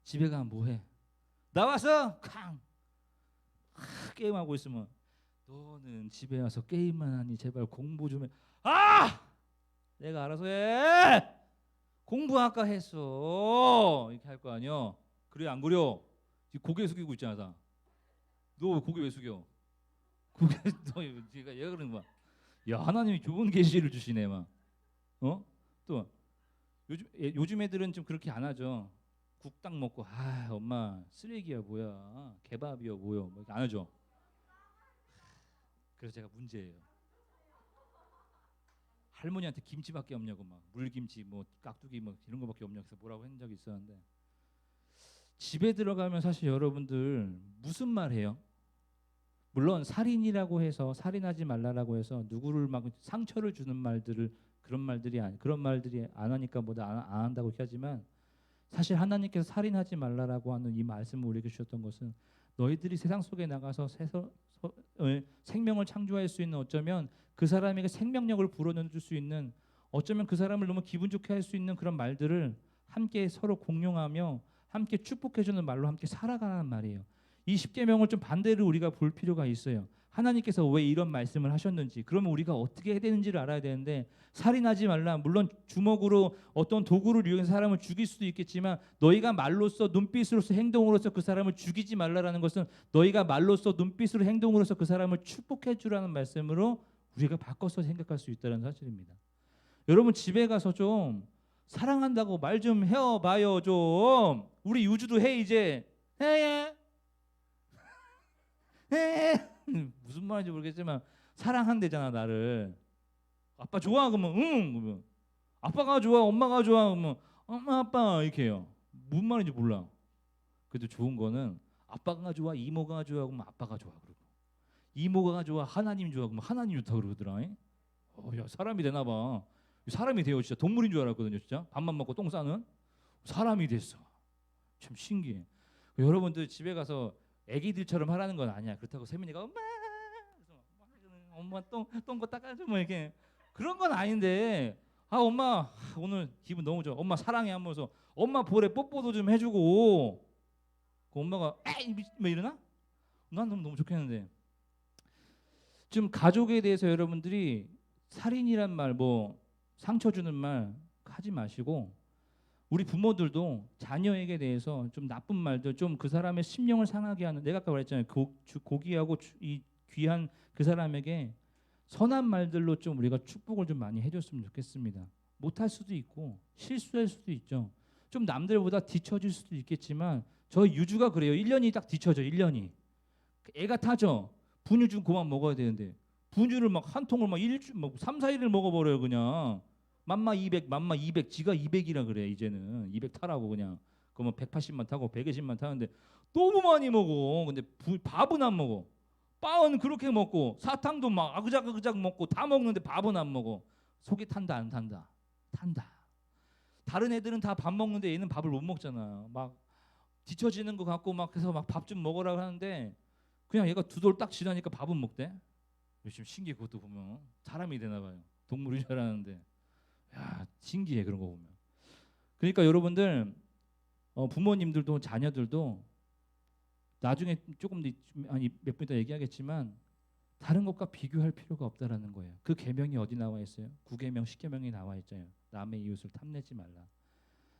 집에 가면 뭐해? 나와서 캉 게임하고 있으면 너는 집에 와서 게임만 하니 제발 공부 좀 해. 내가 알아서 해. 공부 아까 했어. 이렇게 할 거 아니야. 그래 안 그려? 지금 고개 숙이고 있잖아. 너 고개 왜 숙여? 고개 너 얘가 그러는 거야. 야 하나님이 좋은 계시를 주시네 막. 또 요즘 애들은 좀 그렇게 안 하죠. 국당 먹고 엄마 쓰레기야 뭐야 개밥이야 뭐야 뭐 이렇게 안 하죠. 그래서 제가 문제예요. 할머니한테 김치밖에 없냐고 막 물김치 뭐 깍두기 뭐 이런 거밖에 없냐고 해서 뭐라고 한 적이 있었는데 집에 들어가면 사실 여러분들 무슨 말 해요? 물론 살인이라고 해서 살인하지 말라라고 해서 누구를 막 상처를 주는 말들을 그런 말들이 안 하니까 뭐다 안 한다고 하지만 사실 하나님께서 살인하지 말라라고 하는 이 말씀을 우리에게 주셨던 것은 너희들이 세상 속에 나가서 생명을 창조할 수 있는 어쩌면 그 사람에게 생명력을 불어넣어줄 수 있는 어쩌면 그 사람을 너무 기분 좋게 할 수 있는 그런 말들을 함께 서로 공용하며 함께 축복해주는 말로 함께 살아가는 말이에요. 이 십계명을 좀 반대로 우리가 볼 필요가 있어요. 하나님께서 왜 이런 말씀을 하셨는지 그러면 우리가 어떻게 해야 되는지를 알아야 되는데 살인하지 말라. 물론 주먹으로 어떤 도구를 이용해서 사람을 죽일 수도 있겠지만 너희가 말로써 눈빛으로서 행동으로서 그 사람을 죽이지 말라라는 것은 너희가 말로써 눈빛으로 행동으로서 그 사람을 축복해 주라는 말씀으로 우리가 바꿔서 생각할 수 있다는 사실입니다. 여러분 집에 가서 좀 사랑한다고 말 좀 해봐요 좀. 우리 유주도 해 이제. 해. 무슨 말인지 모르겠지만 사랑한대잖아 나를. 아빠 좋아 그러면 응 그러면 아빠가 좋아 엄마가 좋아 그러면 엄마 아빠 이렇게 해요. 무슨 말인지 몰라. 그래도 좋은 거는 아빠가 좋아 이모가 좋아 그러면 아빠가 좋아 그러고 이모가 좋아 하나님 좋아 그러면 하나님 좋다 그러더라. 야 사람이 되나 봐. 사람이 돼요. 진짜 동물인 줄 알았거든요. 진짜 밥만 먹고 똥 싸는 사람이 됐어. 참 신기해. 여러분들 집에 가서 애기들처럼 하라는 건 아니야. 그렇다고 세민이가 엄마 똥거 닦아줘 뭐 이렇게 그런 건 아닌데 엄마 오늘 기분 너무 좋아. 엄마 사랑해 하면서 엄마 볼에 뽀뽀도 좀 해주고 그 엄마가 에이 뭐 이러나? 난 너무 좋겠는데 지금 가족에 대해서 여러분들이 살인이란 말 뭐 상처 주는 말 하지 마시고 우리 부모들도 자녀에게 대해서 좀 나쁜 말들 좀 그 사람의 심령을 상하게 하는 내가 아까 말했잖아요. 고귀하고 이 귀한 그 사람에게 선한 말들로 좀 우리가 축복을 좀 많이 해줬으면 좋겠습니다. 못할 수도 있고 실수할 수도 있죠. 좀 남들보다 뒤처질 수도 있겠지만 저희 유주가 그래요. 1년이 딱 뒤처져. 1년이 애가 타죠. 분유 좀 그만 먹어야 되는데 분유를 막 한 통을 막 3, 4일을 먹어버려요. 그냥 맘마 200 맘마 200 지가 200이라 그래. 이제는 200 타라고 그냥 그러면 180만 타고 120만 타는데 너무 많이 먹어. 근데 밥은 안 먹어. 빵은 그렇게 먹고 사탕도 막 아그작아그작 먹고 다 먹는데 밥은 안 먹어. 속이 탄다 안 탄다? 탄다. 다른 애들은 다 밥 먹는데 얘는 밥을 못 먹잖아. 막 뒤처지는 것 같고 막 해서 막 밥 좀 먹으라고 하는데 그냥 얘가 두 돌 딱 지나니까 밥은 먹대. 요즘 신기해. 그것도 보면 사람이 되나 봐요. 동물인 줄 알았는데 야 신기해 그런 거 보면. 그러니까 여러분들 부모님들도 자녀들도 나중에 조금 몇 분 이따 얘기하겠지만 다른 것과 비교할 필요가 없다라는 거예요. 그 계명이 어디 나와 있어요? 9계명, 10계명이 나와 있잖아요. 남의 이웃을 탐내지 말라.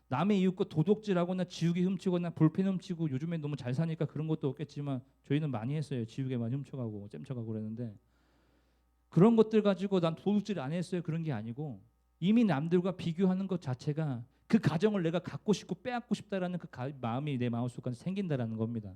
남의 이웃과 도둑질하거나 지우개 훔치거나 볼펜 훔치고, 요즘에 너무 잘 사니까 그런 것도 없겠지만 저희는 많이 했어요. 지우개만 훔쳐가고 잼쳐가고 그랬는데, 그런 것들 가지고 난 도둑질 안 했어요. 그런 게 아니고 이미 남들과 비교하는 것 자체가 그 가정을 내가 갖고 싶고 빼앗고 싶다라는 그 마음이 내 마음속에 생긴다라는 겁니다.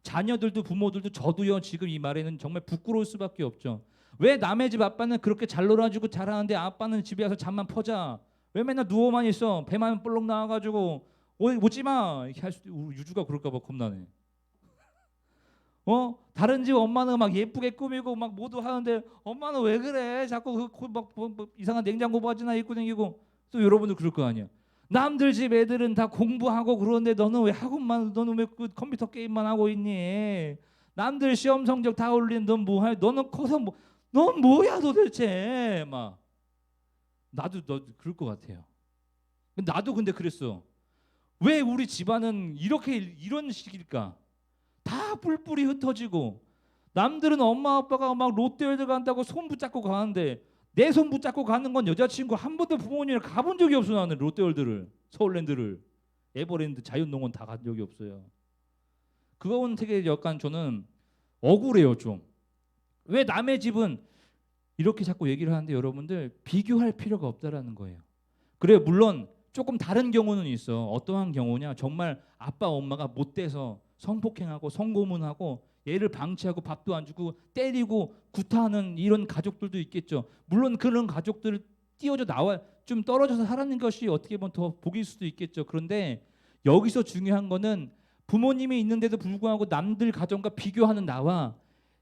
자녀들도 부모들도 저도요. 지금 이 말에는 정말 부끄러울 수밖에 없죠. 왜 남의 집 아빠는 그렇게 잘 놀아주고 잘하는데 아빠는 집에 와서 잠만 퍼자? 왜 맨날 누워만 있어? 배만 볼록 나와가지고 오지 마 이렇게 할 수도. 우리 유주가 그럴까 봐 겁나네. 다른 집 엄마는 막 예쁘게 꾸미고 막 모두 하는데 엄마는 왜 그래? 자꾸 뭐 이상한 냉장고 바지나 입고 다니고. 또 여러분들 그럴 거 아니야. 남들 집 애들은 다 공부하고 그러는데 너는 왜 학원만, 너는 왜 그 컴퓨터 게임만 하고 있니? 남들 시험 성적 다 올린 넌 뭐 해? 너는 커서 뭐, 넌 뭐야 도대체? 막 나도 너 그럴 것 같아요. 나도 근데 그랬어. 왜 우리 집안은 이런 식일까? 다 뿔뿔이 흩어지고, 남들은 엄마 아빠가 막 롯데월드 간다고 손 붙잡고 가는데 내 손 붙잡고 가는 건 여자친구 한 번도 부모님이랑 가본 적이 없어. 나는 롯데월드를, 서울랜드를, 에버랜드, 자연농원 다 간 적이 없어요. 그거는 되게 약간 저는 억울해요 좀. 왜 남의 집은 이렇게 자꾸 얘기를 하는데, 여러분들 비교할 필요가 없다라는 거예요. 그래, 물론 조금 다른 경우는 있어. 어떠한 경우냐? 정말 아빠 엄마가 못돼서 성폭행하고 성고문하고 얘를 방치하고 밥도 안 주고 때리고 구타하는 이런 가족들도 있겠죠. 물론 그런 가족들을 띄워져 나와 좀 떨어져서 살아는 것이 어떻게 보면 더 복일 수도 있겠죠. 그런데 여기서 중요한 거는 부모님이 있는데도 불구하고 남들 가정과 비교하는 나와,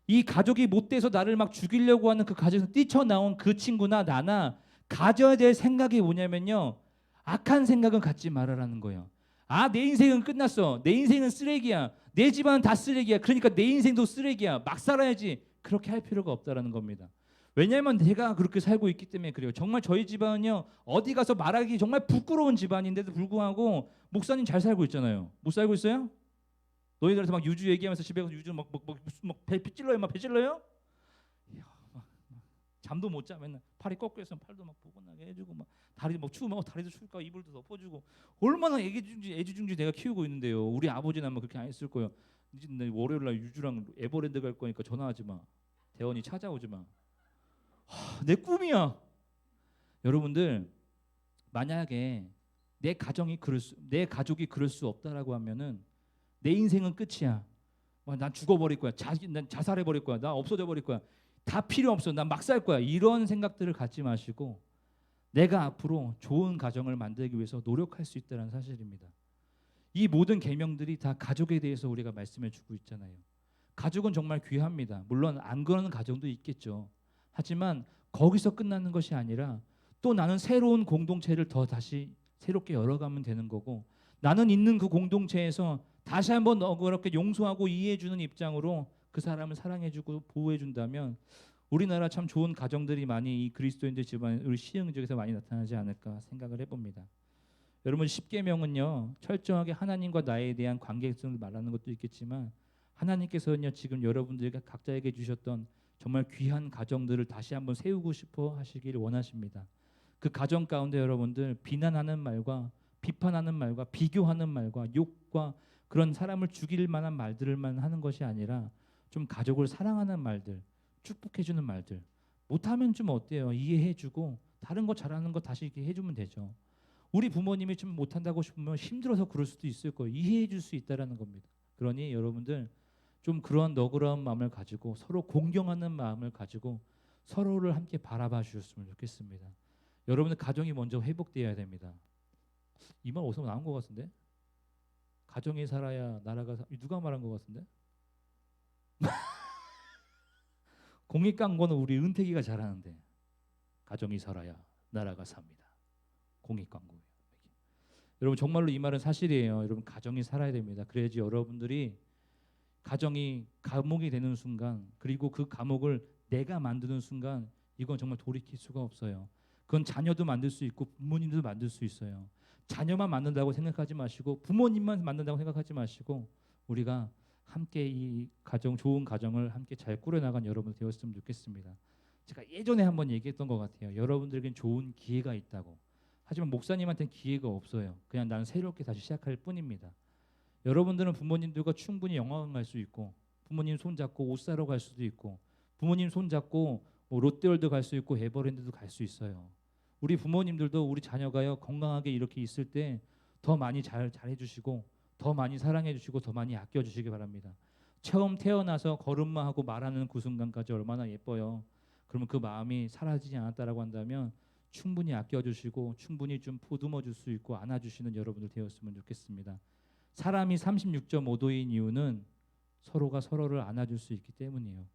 이 가족이 못돼서 나를 막 죽이려고 하는 그 가정에서 뛰쳐나온 그 친구나 나나 가져야 될 생각이 뭐냐면요, 악한 생각은 갖지 말아라는 거예요. 아, 내 인생은 끝났어. 내 인생은 쓰레기야. 내 집안은 다 쓰레기야. 그러니까 내 인생도 쓰레기야. 막 살아야지. 그렇게 할 필요가 없다라는 겁니다. 왜냐하면 내가 그렇게 살고 있기 때문에 그래요. 정말 저희 집안은요, 어디 가서 말하기 정말 부끄러운 집안인데도 불구하고 목사님 잘 살고 있잖아요. 못 살고 있어요? 너희들한테 막 유주 얘기하면서 집에 가서 유주 배 찔러요? 막 배 찔러요? 잠도 못 자. 맨날 팔이 꺾여 있으면 팔도 막 포근하게 해주고, 막 다리 막 추우면 다리도 추울까 이불도 덮어주고. 얼마나 애지중지 내가 키우고 있는데요. 우리 아버지는 아마 그렇게 안 했을 거예요. 이제 월요일 날 유주랑 에버랜드 갈 거니까 전화하지 마. 대원이 찾아오지 마. 내 꿈이야. 여러분들, 만약에 내 가정이 내 가족이 그럴 수 없다라고 하면은 내 인생은 끝이야. 난 죽어버릴 거야. 난 자살해버릴 거야. 나 없어져 버릴 거야. 다 필요 없어. 난 막 살 거야. 이런 생각들을 갖지 마시고 내가 앞으로 좋은 가정을 만들기 위해서 노력할 수 있다는 사실입니다. 이 모든 계명들이 다 가족에 대해서 우리가 말씀해 주고 있잖아요. 가족은 정말 귀합니다. 물론 안 그러는 가정도 있겠죠. 하지만 거기서 끝나는 것이 아니라 또 나는 새로운 공동체를 더 다시 새롭게 열어가면 되는 거고, 나는 있는 그 공동체에서 다시 한번 그렇게 용서하고 이해해주는 입장으로 그 사람을 사랑해주고 보호해준다면 우리나라 참 좋은 가정들이 많이 이 그리스도인들 집안, 우리 시흥 지역에서 많이 나타나지 않을까 생각을 해봅니다. 여러분, 십계명은요, 철저하게 하나님과 나에 대한 관계성을 말하는 것도 있겠지만 하나님께서는요, 지금 여러분들과 각자에게 주셨던 정말 귀한 가정들을 다시 한번 세우고 싶어 하시기를 원하십니다. 그 가정 가운데 여러분들, 비난하는 말과 비판하는 말과 비교하는 말과 욕과 그런 사람을 죽일 만한 말들만 하는 것이 아니라 좀 가족을 사랑하는 말들, 축복해주는 말들, 못하면 좀 어때요? 이해해주고 다른 거 잘하는 거 다시 이렇게 해주면 되죠. 우리 부모님이 좀 못한다고 싶으면 힘들어서 그럴 수도 있을 거예요. 이해해줄 수 있다라는 겁니다. 그러니 여러분들, 좀 그런 너그러운 마음을 가지고 서로 공경하는 마음을 가지고 서로를 함께 바라봐 주셨으면 좋겠습니다. 여러분들 가정이 먼저 회복되어야 됩니다. 이 말 어디서 나온 것 같은데? 가정이 살아야 나라가 누가 말한 것 같은데? 공익 광고는 우리 은택이가 잘하는데, 가정이 살아야 나라가 삽니다. 공익 광고예요. 여러분, 정말로 이 말은 사실이에요. 여러분, 가정이 살아야 됩니다. 그래야지 여러분들이 가정이 감옥이 되는 순간, 그리고 그 감옥을 내가 만드는 순간, 이건 정말 돌이킬 수가 없어요. 그건 자녀도 만들 수 있고 부모님도 만들 수 있어요. 자녀만 만든다고 생각하지 마시고 부모님만 만든다고 생각하지 마시고 우리가 함께 이 가정, 좋은 가정을 함께 잘 꾸려나간 여러분 되었으면 좋겠습니다. 제가 예전에 한번 얘기했던 것 같아요. 여러분들에겐 좋은 기회가 있다고. 하지만 목사님한테는 기회가 없어요. 그냥 나는 새롭게 다시 시작할 뿐입니다. 여러분들은 부모님들과 충분히 영화관 갈 수 있고, 부모님 손잡고 옷 사러 갈 수도 있고, 부모님 손잡고 뭐 롯데월드 갈 수 있고 에버랜드도 갈 수 있어요. 우리 부모님들도 우리 자녀가요 건강하게 이렇게 있을 때 더 많이 잘해 주시고, 더 많이 사랑해 주시고, 더 많이 아껴 주시기 바랍니다. 처음 태어나서 걸음마 하고 말하는 그 순간까지 얼마나 예뻐요. 그러면 그 마음이 사라지지 않았다라고 한다면 충분히 아껴 주시고, 충분히 좀 보듬어 줄 수 있고 안아 주시는 여러분들 되었으면 좋겠습니다. 사람이 36.5도인 이유는 서로가 서로를 안아줄 수 있기 때문이에요.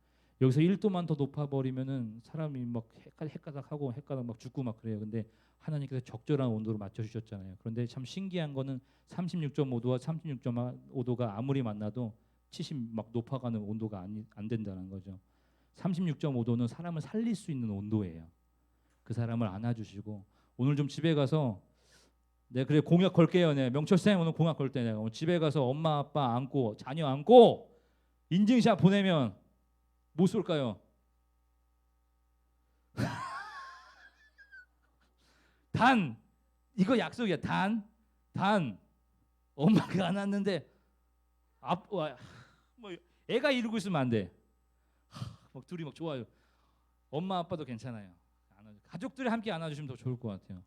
여기서 1도만 더 높아버리면은 사람이 막 헷가닥하고 헷가닥 막 죽고 막 그래요. 근데 하나님께서 적절한 온도로 맞춰주셨잖아요. 그런데 참 신기한 거는 36.5도와 36.5도가 아무리 만나도 70 막 높아가는 온도가 안 된다는 거죠. 36.5도는 사람을 살릴 수 있는 온도예요. 그 사람을 안아주시고, 오늘 좀 집에 가서 네, 그래 공약 걸게요. 네, 명철쌤 오늘 공약 걸 때 내가 오늘 집에 가서 엄마 아빠 안고 자녀 안고 인증샷 보내면 뭐 쏠까요? 단 이거 약속이야. 단 엄마가 안 왔는데 뭐 애가 이러고 있으면 안 돼. 막 둘이 막 좋아요. 엄마 아빠도 괜찮아요. 가족들이 함께 안아주시면 더 좋을 것 같아요.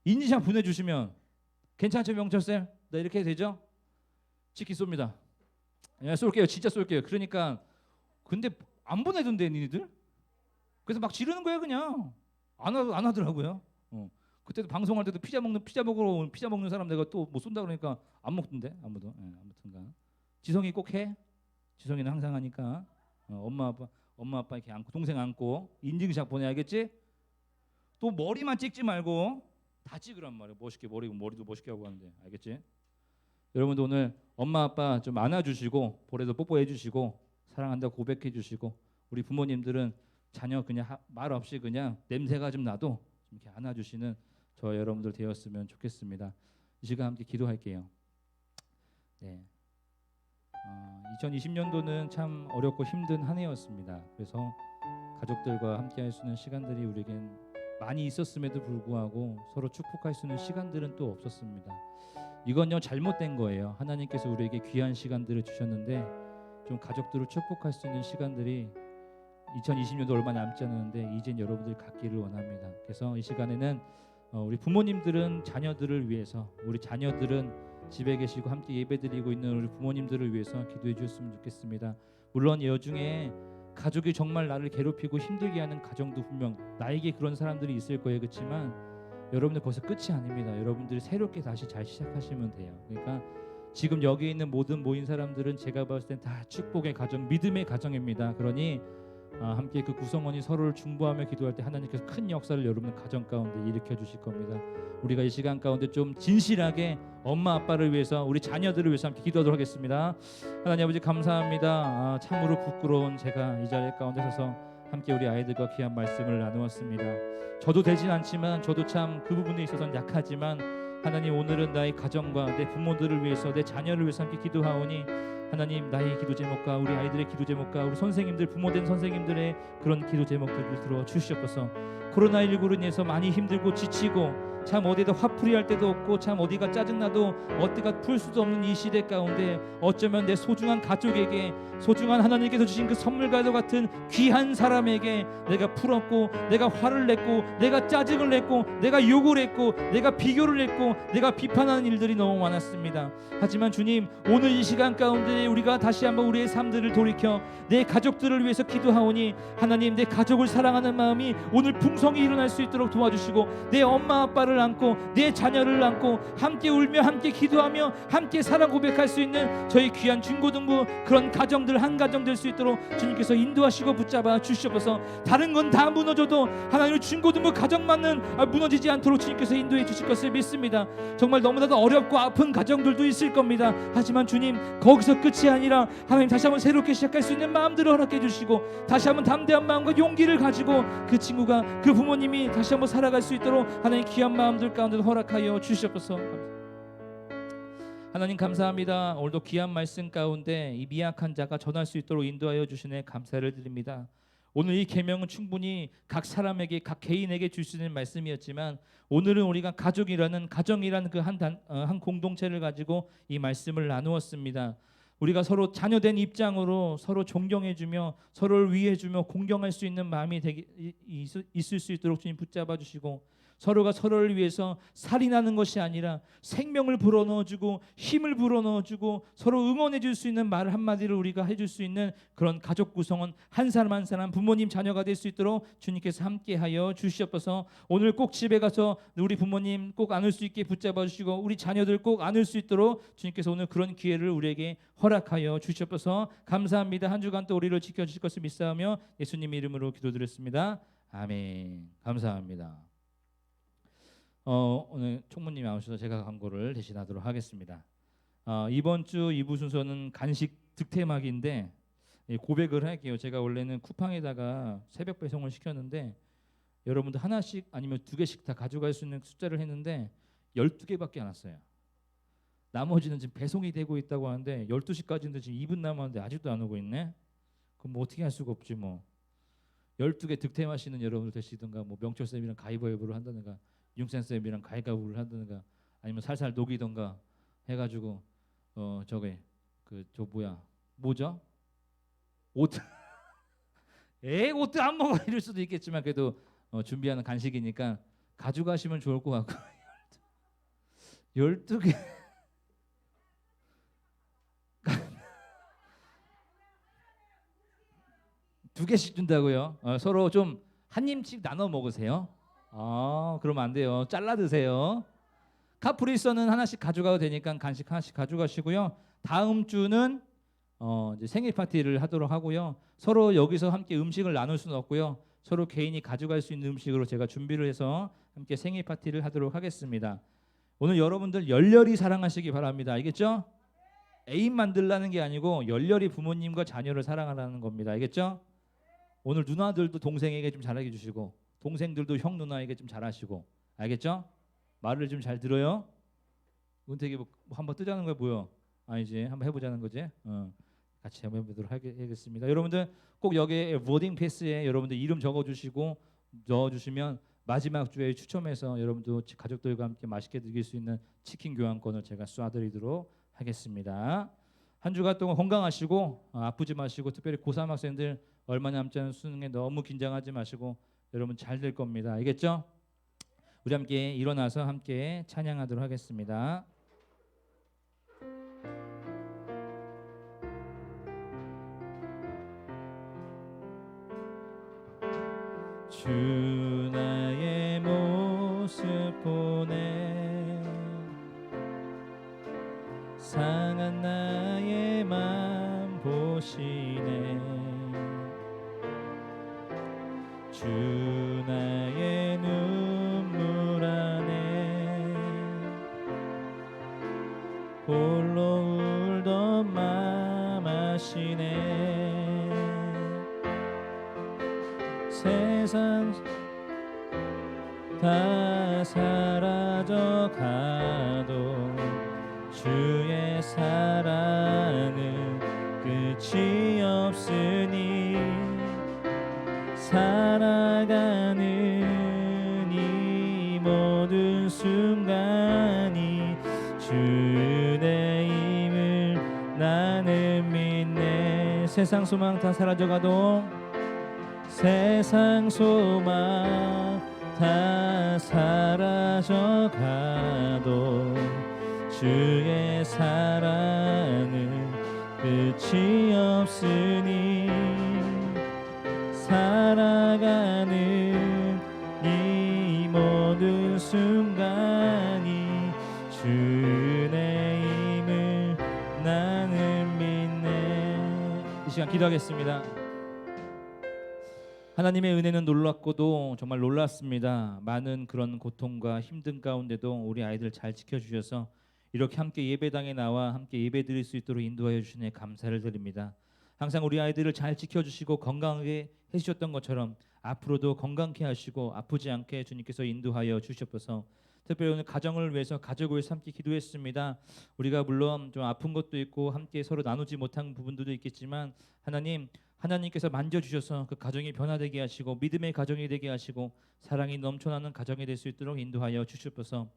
인증샷 보내주시면 괜찮죠, 명철쌤? 나 이렇게 해도 되죠? 치킨 쏩니다. 예, 쏠게요. 진짜 쏠게요. 그러니까 근데 안 보내던데 니들? 그래서 막 지르는 거야 그냥. 안 하더라고요. 그때도 방송할 때도 피자 먹는 사람 내가 또 뭐 쏜다 그러니까 안 먹던데 아무도. 예, 아무튼간 지성이 꼭 해. 지성이는 항상 하니까 엄마 아빠 이렇게 안고 동생 안고 인증샷 보내야겠지? 또 머리만 찍지 말고 다 찍으란 말이야. 멋있게 머리도 멋있게 하고 하는데 알겠지? 여러분도 오늘 엄마 아빠 좀 안아주시고 볼에도 뽀뽀해 주시고 사랑한다고 고백해 주시고, 우리 부모님들은 자녀 그냥 말 없이 그냥 냄새가 좀 나도 좀 이렇게 안아주시는 저 여러분들 되었으면 좋겠습니다. 이 시간 함께 기도할게요. 네. 2020년도는 참 어렵고 힘든 한 해였습니다. 그래서 가족들과 함께 할 수 있는 시간들이 우리에겐 많이 있었음에도 불구하고 서로 축복할 수 있는 시간들은 또 없었습니다. 이건요 잘못된 거예요. 하나님께서 우리에게 귀한 시간들을 주셨는데 좀 가족들을 축복할 수 있는 시간들이 2020년도 얼마 남지 않았는데 이젠 여러분들이 갖기를 원합니다. 그래서 이 시간에는 우리 부모님들은 자녀들을 위해서, 우리 자녀들은 집에 계시고 함께 예배드리고 있는 우리 부모님들을 위해서 기도해 주셨으면 좋겠습니다. 물론 여중에 가족이 정말 나를 괴롭히고 힘들게 하는 가정도 분명 나에게 그런 사람들이 있을 거예요. 그렇지만 여러분들 거기서 끝이 아닙니다. 여러분들이 새롭게 다시 잘 시작하시면 돼요. 그러니까 지금 여기 있는 모든 모인 사람들은 제가 봤을 땐 다 축복의 가정, 믿음의 가정입니다. 그러니 함께 그 구성원이 서로를 중보하며 기도할 때 하나님께서 큰 역사를 여러분의 가정 가운데 일으켜 주실 겁니다. 우리가 이 시간 가운데 좀 진실하게 엄마 아빠를 위해서, 우리 자녀들을 위해서 함께 기도하도록 하겠습니다. 하나님 아버지 감사합니다. 참으로 부끄러운 제가 이 자리 가운데 서서 함께 우리 아이들과 귀한 말씀을 나누었습니다. 저도 되진 않지만 저도 참 그 부분에 있어서는 약하지만 하나님 오늘은 나의 가정과 내 부모들을 위해서, 내 자녀를 위해서 함께 기도하오니 하나님 나의 기도 제목과 우리 아이들의 기도 제목과 우리 선생님들, 부모된 선생님들의 그런 기도 제목들을 들어 주시옵소서. 코로나19로 인해서 많이 힘들고 지치고 참 어디다 화풀이할 데도 없고 참 어디가 짜증나도 어디가 풀 수도 없는 이 시대 가운데 어쩌면 내 소중한 가족에게, 소중한 하나님께서 주신 그 선물과도 같은 귀한 사람에게 내가 풀었고, 내가 화를 냈고, 내가 짜증을 냈고, 내가 욕을 했고, 내가 비교를 했고, 내가 비판하는 일들이 너무 많았습니다. 하지만 주님, 오늘 이 시간 가운데 우리가 다시 한번 우리의 삶들을 돌이켜 내 가족들을 위해서 기도하오니 하나님, 내 가족을 사랑하는 마음이 오늘 풍성히 일어날 수 있도록 도와주시고, 내 엄마 아빠를 안고 내 자녀를 안고 함께 울며 함께 기도하며 함께 사랑 고백할 수 있는 저희 귀한 중고등부 그런 가정들 한 가정 될 수 있도록 주님께서 인도하시고 붙잡아 주시옵소서. 다른 건 다 무너져도 하나님의 중고등부 가정만은 무너지지 않도록 주님께서 인도해 주실 것을 믿습니다. 정말 너무나도 어렵고 아픈 가정들도 있을 겁니다. 하지만 주님, 거기서 끝이 아니라 하나님 다시 한번 새롭게 시작할 수 있는 마음들을 허락해 주시고 다시 한번 담대한 마음과 용기를 가지고 그 친구가, 그 부모님이 다시 한번 살아갈 수 있도록 하나님 귀한 마음들 가운데 허락하여 주시옵소서. 하나님 감사합니다. 오늘도 귀한 말씀 가운데 이 미약한 자가 전할 수 있도록 인도하여 주시네 감사를 드립니다. 오늘 이 계명은 충분히 각 사람에게 각 개인에게 줄 수 있는 말씀이었지만 오늘은 우리가 가족이라는 가정이라는 그 한 공동체를 가지고 이 말씀을 나누었습니다. 우리가 서로 자녀된 입장으로 서로 존경해주며 서로를 위해주며 공경할 수 있는 마음이 있을 수 있도록 주님 붙잡아 주시고 서로가 서로를 위해서 살인하는 것이 아니라 생명을 불어넣어주고 힘을 불어넣어주고 서로 응원해줄 수 있는 말 한마디를 우리가 해줄 수 있는 그런 가족 구성원 한 사람 한 사람 부모님 자녀가 될 수 있도록 주님께서 함께하여 주시옵소서. 오늘 꼭 집에 가서 우리 부모님 꼭 안을 수 있게 붙잡아 주시고 우리 자녀들 꼭 안을 수 있도록 주님께서 오늘 그런 기회를 우리에게 허락하여 주시옵소서. 감사합니다. 한 주간 또 우리를 지켜주실 것을 믿사오며 예수님 이름으로 기도드렸습니다. 아멘. 감사합니다. 오늘 총무님이 나오셔서 제가 광고를 대신하도록 하겠습니다. 이번 주 2부 순서는 간식 득템하기인데 고백을 할게요. 제가 원래는 쿠팡에다가 새벽 배송을 시켰는데 여러분들 하나씩 아니면 2개씩 다 가져갈 수 있는 숫자를 했는데 12개밖에 안 왔어요. 나머지는 지금 배송이 되고 있다고 하는데 12시까지인데 지금 2분 남았는데 아직도 안 오고 있네. 그럼 뭐 어떻게 할 수가 없지 뭐. 12개 득템하시는 여러분들 되시든가 뭐 명철쌤이랑 가위바위보를 한다든가 융센쌤이랑 가위바위보를 한다든가 아니면 살살 녹이던가 해가지고 저게 저 뭐죠? 오트 오트 안 먹어 이럴 수도 있겠지만 그래도 준비하는 간식이니까 가져가시면 좋을 것 같고 12개 2개씩 준다고요? 서로 좀 한 입씩 나눠 먹으세요. 그러면 안 돼요. 잘라 드세요. 카프리서는 하나씩 가져가도 되니까 간식 하나씩 가져가시고요. 다음 주는 이제 생일 파티를 하도록 하고요. 서로 여기서 함께 음식을 나눌 수는 없고요. 서로 개인이 가져갈 수 있는 음식으로 제가 준비를 해서 함께 생일 파티를 하도록 하겠습니다. 오늘 여러분들 열렬히 사랑하시기 바랍니다. 알겠죠? 애인 만들라는 게 아니고 열렬히 부모님과 자녀를 사랑하라는 겁니다. 알겠죠? 오늘 누나들도 동생에게 좀 잘해 주시고 동생들도 형 누나에게 좀 잘하시고 알겠죠? 말을 좀 잘 들어요. 은택이 뭐 한번 뜨자는 거야 뭐요? 아니지 한번 해보자는 거지. 같이 한번 해보도록 하겠습니다. 여러분들 꼭 여기에 보딩 패스에 여러분들 이름 적어주시고 넣어주시면 마지막 주에 추첨해서 여러분도 가족들과 함께 맛있게 즐길 수 있는 치킨 교환권을 제가 쏴드리도록 하겠습니다. 한 주간 동안 건강하시고 아프지 마시고 특별히 고3 학생들 얼마 남지 않은 수능에 너무 긴장하지 마시고 여러분 잘 될 겁니다. 알겠죠? 우리 함께 일어나서 함께 찬양하도록 하겠습니다. 주 나의 모습 보내 상한 나의 맘 보시네 주 나의 눈물 안에 홀로 울던 맘 아시네 세상 다 사라져 가도 주의 사랑은 끝이 없으니 살아가는 이 모든 순간이 주의 힘을 나는 믿네 세상 소망 다 사라져가도 세상 소망 다 사라져가도 주의 사랑은 끝이 없으니 살아가는 이 모든 순간이 주의 힘을 나는 믿네. 이 시간 기도하겠습니다. 하나님의 은혜는 놀랍고도 정말 놀랐습니다. 많은 그런 고통과 힘든 가운데도 우리 아이들 잘 지켜주셔서 이렇게 함께 예배당에 나와 함께 예배드릴 수 있도록 인도하여 주시네 감사를 드립니다. 항상 우리 아이들을 잘 지켜주시고 건강하게 해주셨던 것처럼 앞으로도 건강케 하시고 아프지 않게 주님께서 인도하여 주시옵소서. 특별히 오늘 가정을 위해서 가족을 위해서 함께 기도했습니다. 우리가 물론 좀 아픈 것도 있고 함께 서로 나누지 못한 부분들도 있겠지만 하나님께서 만져주셔서 그 가정이 변화되게 하시고 믿음의 가정이 되게 하시고 사랑이 넘쳐나는 가정이 될 수 있도록 인도하여 주시옵소서.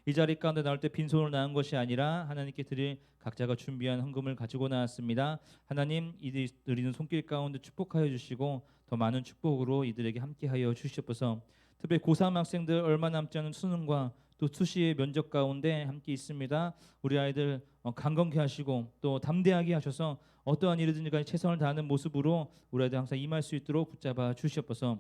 이 자리 가운데 나올 때 빈손으로 나온 것이 아니라 하나님께 드릴 각자가 준비한 헌금을 가지고 나왔습니다. 하나님 이들이 드리는 손길 가운데 축복하여 주시고 더 많은 축복으로 이들에게 함께하여 주시옵소서. 특별히 고3 학생들 얼마 남지 않은 수능과 또 수시의 면접 가운데 함께 있습니다. 우리 아이들 강건케 하시고 또 담대하게 하셔서 어떠한 일이든지 간에 최선을 다하는 모습으로 우리 아이들 항상 임할 수 있도록 붙잡아 주시옵소서.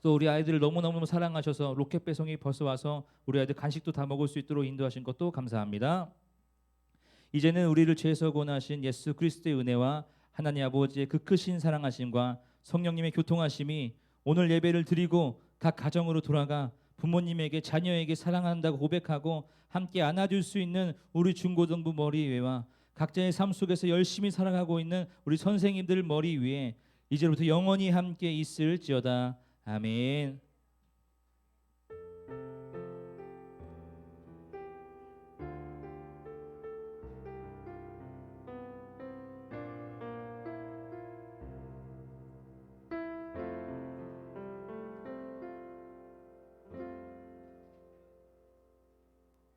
또 우리 아이들을 너무너무 사랑하셔서 로켓 배송이 벌써 와서 우리 아이들 간식도 다 먹을 수 있도록 인도하신 것도 감사합니다. 이제는 우리를 죄에서 구원하신 예수 그리스도의 은혜와 하나님 아버지의 그 크신 사랑하심과 성령님의 교통하심이 오늘 예배를 드리고 각 가정으로 돌아가 부모님에게 자녀에게 사랑한다고 고백하고 함께 안아줄 수 있는 우리 중고등부 머리 위와 각자의 삶 속에서 열심히 살아가고 있는 우리 선생님들 머리 위에 이제부터 영원히 함께 있을지어다. 아멘.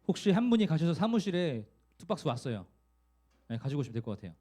혹시 한 분이 가셔서 사무실에 투박스 왔어요. 네, 가지고 오시면 될 것 같아요.